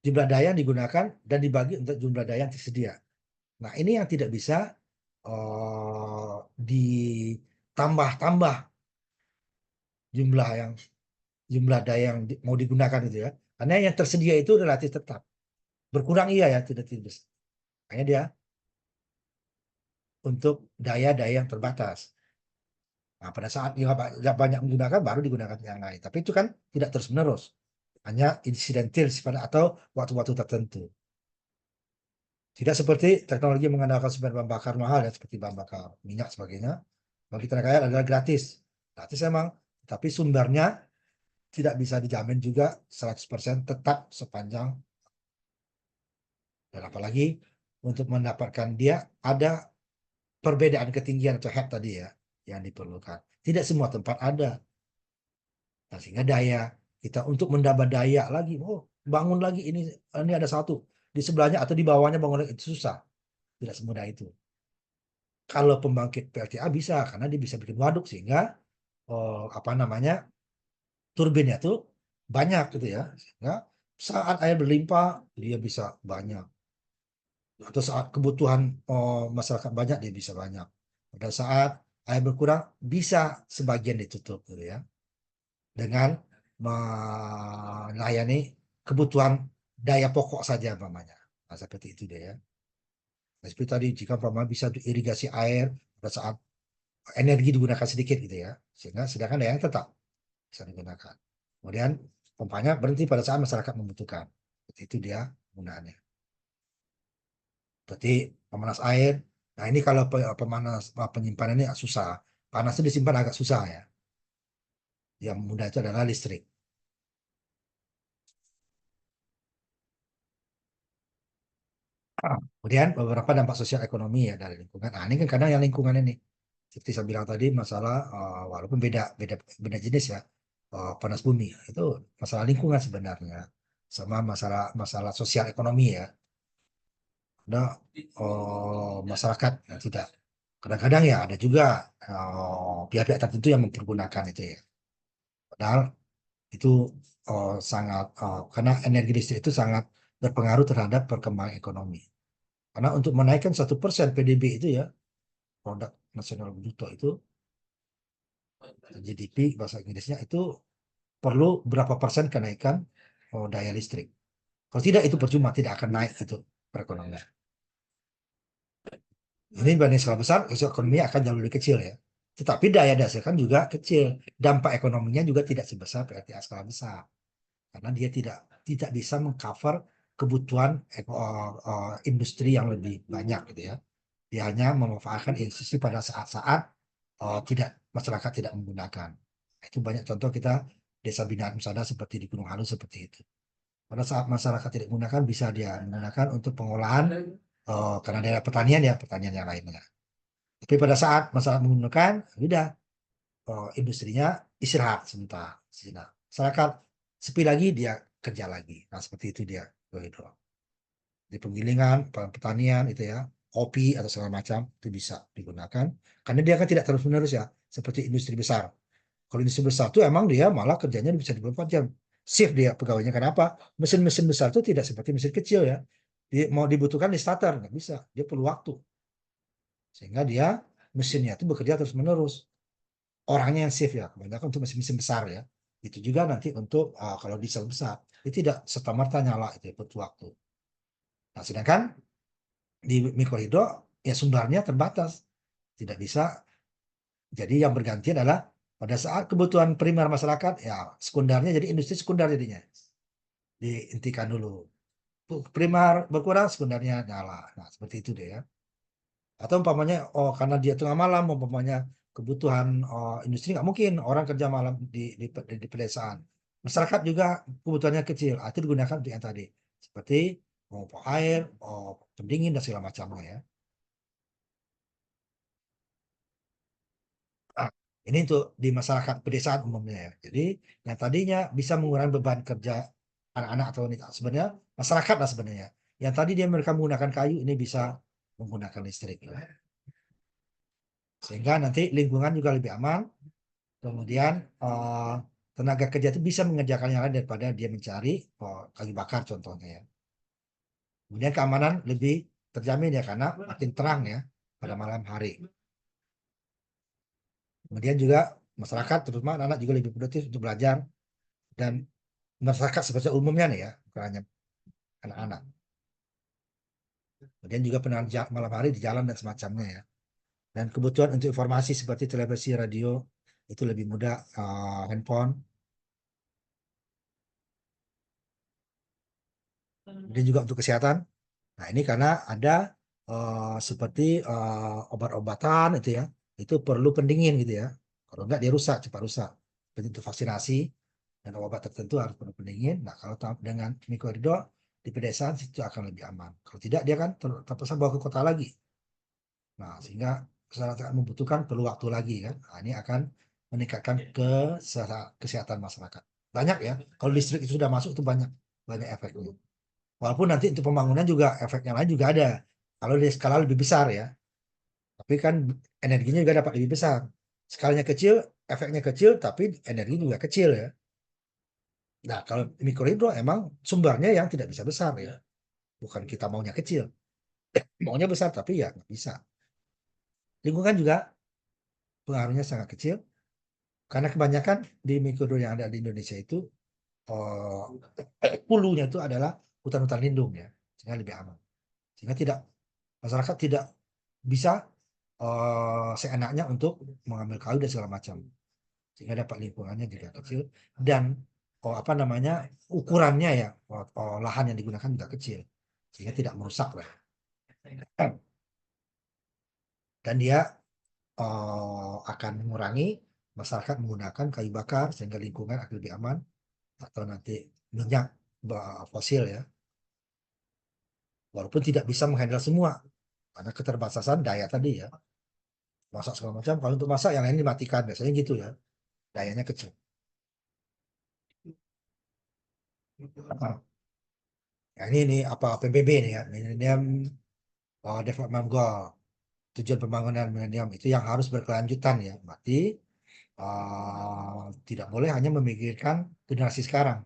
[SPEAKER 1] jumlah daya yang digunakan dan dibagi untuk jumlah daya yang tersedia. Nah, ini yang tidak bisa ditambah-tambah jumlah jumlah daya yang mau digunakan itu ya. Karena yang tersedia itu relatif tetap. Berkurang iya ya, tidak tidak. Makanya dia untuk daya-daya yang terbatas. Nah, pada saat dia banyak menggunakan, baru digunakan yang lain. Tapi itu kan tidak terus-menerus. Hanya insidentil atau waktu-waktu tertentu. Tidak seperti teknologi mengandalkan sumber bahan bakar mahal ya, seperti bahan bakar minyak sebagainya. Bagi tenaga air adalah gratis. Gratis emang, tapi sumbernya tidak bisa dijamin juga 100% tetap sepanjang. Dan apalagi untuk mendapatkan dia ada perbedaan ketinggian atau height tadi ya yang diperlukan. Tidak semua tempat ada. Nah, sehingga daya kita untuk menambah daya lagi, oh bangun lagi ini ada satu di sebelahnya atau di bawahnya bangun lagi itu susah, tidak semudah itu. Kalau pembangkit PLTA bisa karena dia bisa bikin waduk sehingga apa namanya turbinnya tuh banyak gitu ya, sehingga saat air berlimpah dia bisa banyak atau saat kebutuhan masyarakat banyak dia bisa banyak. Pada saat air berkurang bisa sebagian ditutup gitu ya. Dengan melayani kebutuhan daya pokok saja umpamanya. Nah, seperti itu dia ya. Nah, seperti tadi jika umpamanya bisa irigasi air pada saat energi digunakan sedikit gitu ya, sehingga sedangkan daya yang tetap bisa digunakan. Kemudian pompanya berhenti pada saat masyarakat membutuhkan. Seperti itu dia penggunaannya. Berarti pemanas air. Nah ini kalau pemanas penyimpanan ini susah. Panas itu disimpan agak susah ya. Yang mudah itu adalah listrik. Kemudian beberapa dampak sosial ekonomi ya dari lingkungan. Nah, ini kan kadang yang lingkungan ini, seperti saya bilang tadi, masalah walaupun beda beda beda jenis ya, panas bumi itu masalah lingkungan sebenarnya, sama masalah masalah sosial ekonomi ya. Ada masyarakat yang tidak. Kadang-kadang ya ada juga pihak-pihak tertentu yang mempergunakan itu ya. Padahal itu sangat karena energi listrik itu sangat berpengaruh terhadap perkembangan ekonomi. Karena untuk menaikkan 1% PDB itu ya, produk nasional bruto itu, GDP bahasa Inggrisnya itu perlu berapa persen kenaikan daya listrik. Kalau tidak itu percuma, tidak akan naik itu perekonomian. Ini banding skala besar, ekonomi akan jauh lebih kecil ya. Tetapi daya dasarkan juga kecil. Dampak ekonominya juga tidak sebesar PLTA skala besar. Karena dia tidak bisa mengcover kebutuhan industri yang lebih banyak gitu ya. Dia hanya memanfaatkan industri pada saat-saat tidak masyarakat tidak menggunakan. Itu banyak contoh kita desa binaan misalnya seperti di Gunung Halus seperti itu. Pada saat masyarakat tidak menggunakan bisa dia menggunakan untuk pengolahan karena daerah pertanian ya pertanian yang lainnya. Tapi pada saat masyarakat menggunakan, sudah industrinya istirahat sebentar. Masyarakat sepi lagi dia kerja lagi. Nah seperti itu dia. Di penggilingan, pertanian itu ya, kopi atau segala macam itu bisa digunakan. Karena dia kan tidak terus-menerus ya, seperti industri besar. Kalau industri besar itu emang dia malah kerjanya bisa 24 jam. Shift dia pegawainya. Kenapa? Mesin-mesin besar itu tidak seperti mesin kecil ya. Mau dibutuhkan di starter, nggak bisa. Dia perlu waktu. Sehingga dia mesinnya itu bekerja terus-menerus. Orangnya yang shift ya, kebanyakan untuk mesin-mesin besar ya. Itu juga nanti untuk kalau diesel besar, itu tidak serta-merta nyala, itu butuh waktu. Nah, sedangkan di mikrohidro ya sumbernya terbatas, tidak bisa. Jadi yang berganti adalah pada saat kebutuhan primer masyarakat ya sekundernya jadi industri sekunder jadinya dihentikan dulu. Primer berkurang sekundernya nyala. Nah seperti itu deh ya. Atau umpamanya karena dia tengah malam umpamanya kebutuhan industri nggak mungkin orang kerja malam di pedesaan. Masyarakat juga kebutuhannya kecil. Itu digunakan untuk yang tadi seperti pompa air, pendingin dan segala macamnya ya. Nah, ini untuk di masyarakat pedesaan umumnya ya. Jadi yang tadinya bisa mengurangi beban kerja anak-anak atau wanita sebenarnya masyarakat lah sebenarnya. Yang tadi dia mereka menggunakan kayu ini bisa menggunakan listrik ya. Sehingga nanti lingkungan juga lebih aman. Kemudian tenaga kerja itu bisa mengerjakan yang lain daripada dia mencari kayu bakar contohnya ya. Kemudian keamanan lebih terjamin ya karena makin terang ya pada malam hari. Kemudian juga masyarakat terutama anak-anak juga lebih produktif untuk belajar dan masyarakat seperti umumnya nih ya, bukan hanya anak-anak. Kemudian juga penerbangan malam hari di jalan dan semacamnya ya. Dan kebutuhan untuk informasi seperti televisi, radio itu lebih mudah, handphone. Kemudian juga untuk kesehatan. Nah ini karena ada seperti obat-obatan itu ya, itu perlu pendingin gitu ya. Kalau enggak dia rusak, cepat rusak. Seperti untuk vaksinasi dan obat tertentu harus perlu pendingin. Nah kalau dengan mikrohidro di pedesaan itu akan lebih aman. Kalau tidak dia kan terpaksa bawa ke kota lagi. Nah, sehingga masyarakat membutuhkan perlu waktu lagi kan. Nah, ini akan meningkatkan kesehatan masyarakat. Banyak ya. Kalau listrik itu sudah masuk itu banyak banyak efeknya. Walaupun nanti untuk pembangunan juga efeknya lain juga ada. Kalau di skala lebih besar ya. Tapi kan energinya juga dapat lebih besar. Skalanya kecil, efeknya kecil, tapi energi juga kecil ya. Nah, kalau mikrohidro emang sumbernya yang tidak bisa besar ya. Bukan kita maunya kecil. Maunya besar, tapi ya nggak bisa. Lingkungan juga pengaruhnya sangat kecil. Karena kebanyakan di mikrohidro yang ada di Indonesia itu hulunya itu adalah hutan-hutan lindung ya, sehingga lebih aman. Sehingga tidak masyarakat tidak bisa seenaknya untuk mengambil kayu dan segala macam. Sehingga dapat lingkungannya juga kecil dan apa namanya ukurannya ya lahan yang digunakan juga kecil, sehingga tidak merusak lah. Dan dia akan mengurangi masyarakat menggunakan kayu bakar sehingga lingkungan akan lebih aman atau nanti minyak fosil ya, walaupun tidak bisa menghandle semua karena keterbatasan daya tadi ya, masak segala macam. Kalau untuk masak yang lain dimatikan biasanya gitu ya, dayanya kecil. Nah, ini apa PBB nih ya, Millennium Development Goal, tujuan pembangunan milenium itu yang harus berkelanjutan ya, berarti tidak boleh hanya memikirkan generasi sekarang,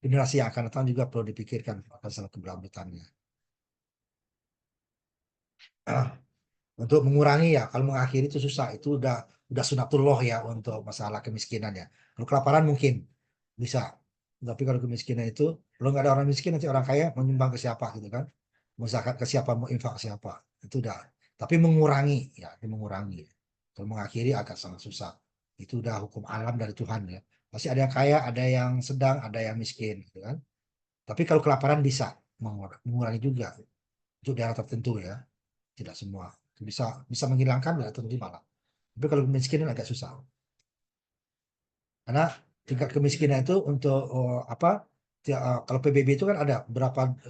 [SPEAKER 1] generasi yang akan datang juga perlu dipikirkan masalah keberlanjutannya. Untuk mengurangi ya, kalau mengakhiri itu susah, itu udah sunatullah ya untuk masalah kemiskinan ya. Kalau kelaparan mungkin bisa, tapi kalau kemiskinan itu kalau nggak ada orang miskin nanti orang kaya menyumbang ke siapa gitu kan, mau zakat ke siapa, mau infak ke siapa, itu udah. Tapi mengurangi ya, mengurangi. Kalau mengakhiri agak sangat susah. Itu udah hukum alam dari Tuhan ya. Pasti ada yang kaya, ada yang sedang, ada yang miskin, gitu kan. Tapi kalau kelaparan bisa mengurangi juga untuk daerah tertentu ya, tidak semua. Bisa bisa menghilangkan daerah tertentu malah. Tapi kalau kemiskinan agak susah. Karena tingkat kemiskinan itu untuk apa? Kalau PBB itu kan ada berapa $1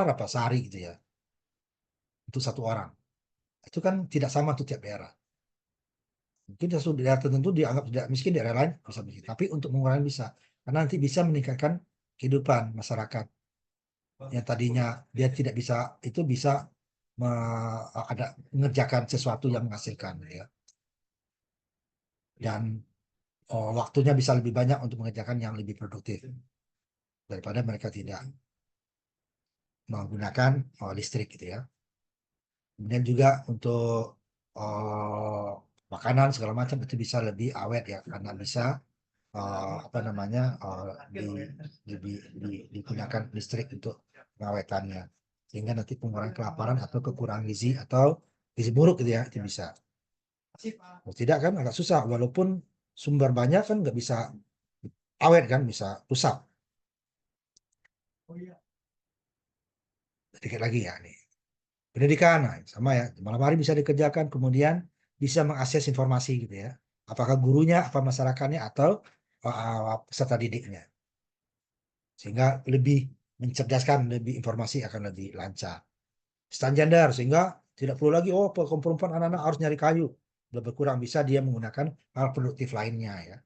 [SPEAKER 1] apa sehari gitu ya untuk satu orang. Itu kan tidak sama untuk tiap daerah. Mungkin satu daerah tertentu dianggap tidak miskin, daerah lain bisa miskin. Tapi untuk mengurangi bisa, karena nanti bisa meningkatkan kehidupan masyarakat yang tadinya dia tidak bisa, itu bisa ada mengerjakan sesuatu yang menghasilkan ya. Dan waktunya bisa lebih banyak untuk mengerjakan yang lebih produktif daripada mereka tidak menggunakan listrik gitu ya. Kemudian juga untuk eh, makanan segala macam itu bisa lebih awet ya, karena bisa apa namanya digunakan listrik untuk pengawetannya, sehingga nanti pengurangan kelaparan atau kekurangan gizi atau gizi buruk gitu ya, itu bisa. Kalau tidak kan agak susah, walaupun sumber banyak kan nggak bisa awet kan, bisa rusak. Sedikit lagi ya nih, pendidikan nah, sama ya, malam hari bisa dikerjakan, kemudian bisa mengakses informasi gitu ya, apakah gurunya, apa masyarakatnya, atau peserta didiknya, sehingga lebih mencerdaskan, lebih informasi akan lebih lancar. Stand sehingga tidak perlu lagi kaum perempuan anak-anak harus nyari kayu, udah berkurang, bisa dia menggunakan hal produktif lainnya ya.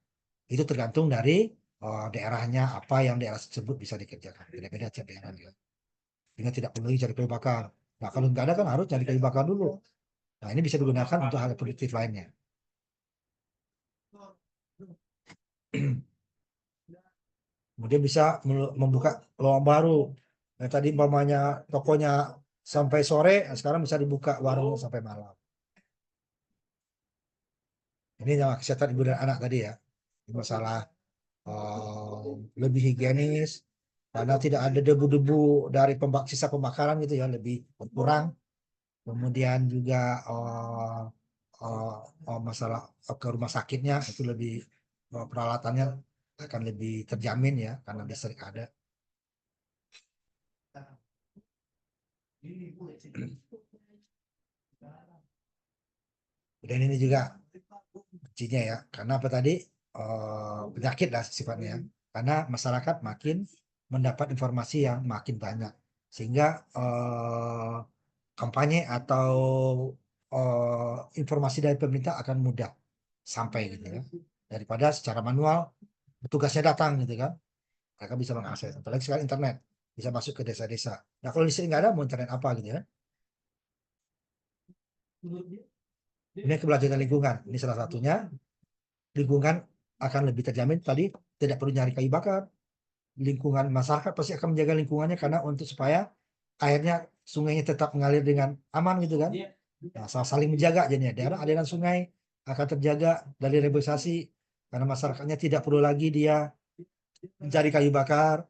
[SPEAKER 1] Itu tergantung dari daerahnya, apa yang daerah tersebut bisa dikerjakan, beda-beda tiap daerah ya. Sehingga tidak perlu lagi cari kayu bakar. Nah kalau nggak ada kan harus cari kayu bakar dulu. Nah ini bisa digunakan untuk hal produktif lainnya. Kemudian bisa membuka peluang baru. Yang tadi umpamanya tokonya sampai sore, sekarang bisa dibuka warung sampai malam. Ini yang kesehatan ibu dan anak tadi ya. Masalah eh, lebih higienis, karena tidak ada debu-debu dari sisa pembakaran gitu ya, lebih berkurang. Kemudian juga masalah ke rumah sakitnya itu lebih peralatannya akan lebih terjamin ya, karena listrik ada. Dan ini juga kuncinya ya, karena apa tadi, penyakit lah sifatnya ya. Karena masyarakat makin mendapat informasi yang makin banyak, sehingga kampanye atau informasi dari pemerintah akan mudah sampai gitu ya, daripada secara manual petugasnya datang gitu kan. Mereka bisa mengakses, apalagi sekarang internet bisa masuk ke desa-desa. Nah kalau listrik nggak ada, mau internet apa gitu ya. Ini keberlanjutan lingkungan, ini salah satunya. Lingkungan akan lebih terjamin tadi, tidak perlu nyari kayu bakar. Lingkungan masyarakat pasti akan menjaga lingkungannya, karena untuk supaya airnya, sungainya tetap mengalir dengan aman gitu kan. Nah, saling menjaga jadinya, daerah aliran sungai akan terjaga dari reboisasi, karena masyarakatnya tidak perlu lagi dia mencari kayu bakar.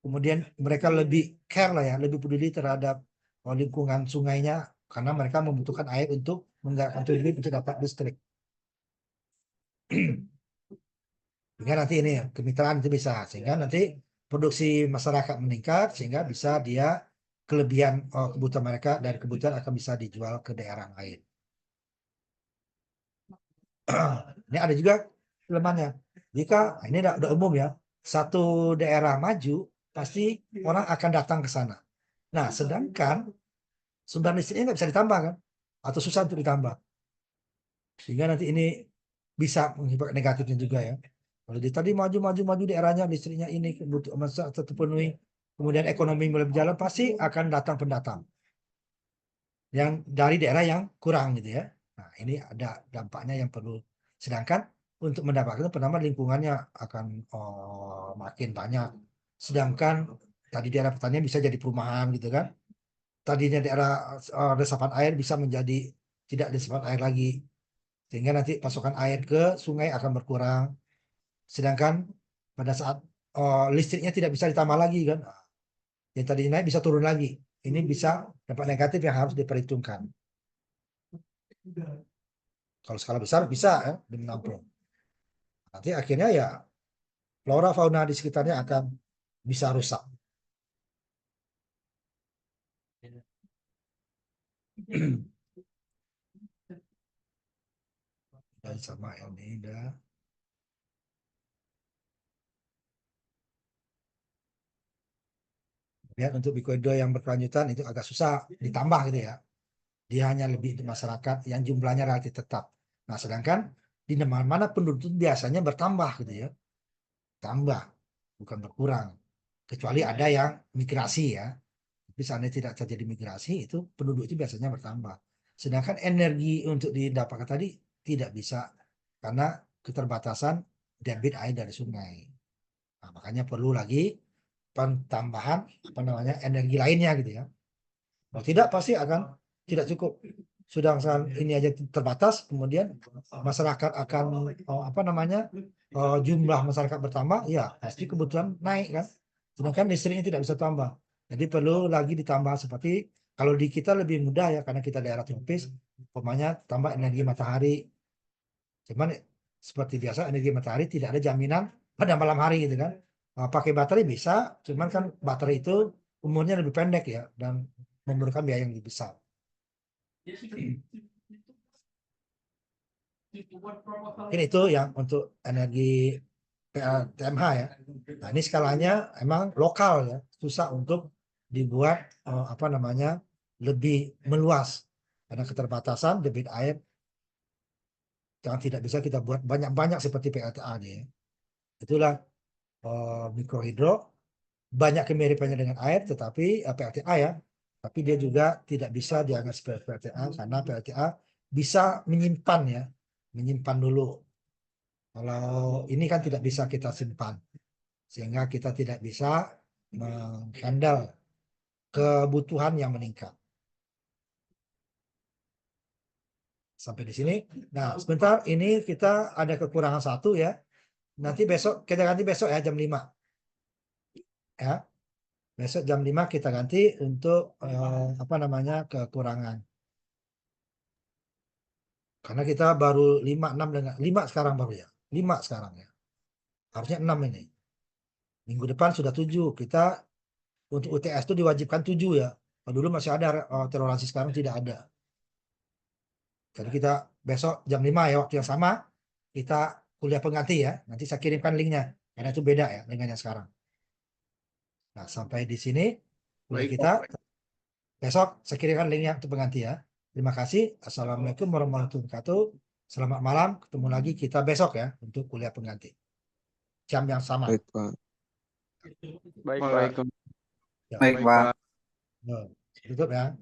[SPEAKER 1] Kemudian mereka lebih care lah ya, lebih peduli terhadap lingkungan sungainya, karena mereka membutuhkan air untuk menggerakkan turbin untuk dapat listrik. Sehingga nanti ini kemitraan itu bisa, sehingga nanti produksi masyarakat meningkat, sehingga bisa dia kelebihan kebutuhan mereka dari kebutuhan akan bisa dijual ke daerah lain. Ini ada juga kelemahannya. Jika ini udah umum ya, satu daerah maju pasti orang akan datang ke sana. Nah, sedangkan sumber listriknya nggak bisa ditambah kan, atau susah untuk ditambah, sehingga nanti ini bisa mengakibatkan negatifnya juga ya. Kalau di tadi maju daerahnya listriknya ini kebutuhan masa terpenuhi, kemudian ekonomi mulai berjalan, pasti akan datang pendatang yang dari daerah yang kurang gitu ya. Nah ini ada dampaknya yang perlu. Sedangkan untuk mendapatkan pertama lingkungannya akan makin banyak. Sedangkan tadi daerah pertanian bisa jadi perumahan gitu kan. Tadinya daerah resapan air bisa menjadi tidak resapan air lagi, sehingga nanti pasokan air ke sungai akan berkurang. Sedangkan pada saat listriknya tidak bisa ditambah lagi kan, yang tadi naik bisa turun lagi. Ini bisa dampak negatif yang harus diperhitungkan. Kalau skala besar bisa ya menampung. Nanti akhirnya ya flora fauna di sekitarnya akan bisa rusak. Dan sama ini udah. Ya, untuk Bikoido yang berkelanjutan itu agak susah ditambah gitu ya. Dia hanya lebih untuk masyarakat yang jumlahnya relatif tetap. Nah, sedangkan di mana-mana penduduk biasanya bertambah gitu ya. Tambah, bukan berkurang. Kecuali ada yang migrasi ya. Tapi seandainya tidak terjadi migrasi, itu penduduk itu biasanya bertambah. Sedangkan energi untuk didapatkan tadi tidak bisa karena keterbatasan debit air dari sungai. Nah, makanya perlu lagi tambahan apa namanya energi lainnya gitu ya. Kalau tidak pasti akan tidak cukup. Sudah ini aja terbatas, kemudian masyarakat akan apa namanya jumlah masyarakat bertambah, ya pasti kebutuhan naik kan. Sedangkan listriknya tidak bisa tambah. Jadi perlu lagi ditambah seperti kalau di kita lebih mudah ya karena kita daerah tropis, umpamanya tambah energi matahari. Cuman seperti biasa energi matahari tidak ada jaminan pada malam hari gitu kan. Pakai baterai bisa, cuman kan baterai itu umurnya lebih pendek ya dan memerlukan biaya yang lebih besar. Ini itu yang untuk energi PLTMH ya. Nah, ini skalanya emang lokal ya, susah untuk dibuat apa namanya lebih meluas karena keterbatasan debit air yang tidak bisa kita buat banyak-banyak seperti PLTA nih ya. Itulah mikrohidro banyak kemiripannya dengan air, tetapi PLTA ya, tapi dia juga tidak bisa dianggap sebagai PLTA karena PLTA bisa menyimpan ya, menyimpan dulu. Kalau ini kan tidak bisa kita simpan, sehingga kita tidak bisa menghandle kebutuhan yang meningkat. Sampai di sini. Nah, sebentar ini kita ada kekurangan satu ya. Nanti besok kita ganti besok ya jam 5 ya. Besok jam 5 kita ganti untuk apa namanya kekurangan. Karena kita baru 5 6 dengan 5 sekarang baru ya. 5 sekarang ya. Harusnya 6 ini. Minggu depan sudah 7. Kita untuk UTS itu diwajibkan 7 ya. Kalau dulu masih ada toleransi, sekarang tidak ada. Jadi kita besok jam 5 ya waktu yang sama kita kuliah pengganti ya. Nanti saya kirimkan linknya karena itu beda ya dengan yang sekarang. Nah, sampai di sini kuliah kita. Besok saya kirimkan linknya untuk pengganti ya. Terima kasih. Assalamualaikum warahmatullahi wabarakatuh. Selamat malam. Ketemu lagi kita besok ya untuk kuliah pengganti. Jam yang sama.
[SPEAKER 2] Baik, Pak.
[SPEAKER 3] Baik, Pak.
[SPEAKER 2] Waalaikumsalam.
[SPEAKER 1] Ya.
[SPEAKER 4] Baik,
[SPEAKER 3] Baik,
[SPEAKER 4] Pak.
[SPEAKER 3] Pak.
[SPEAKER 1] Tutup ya.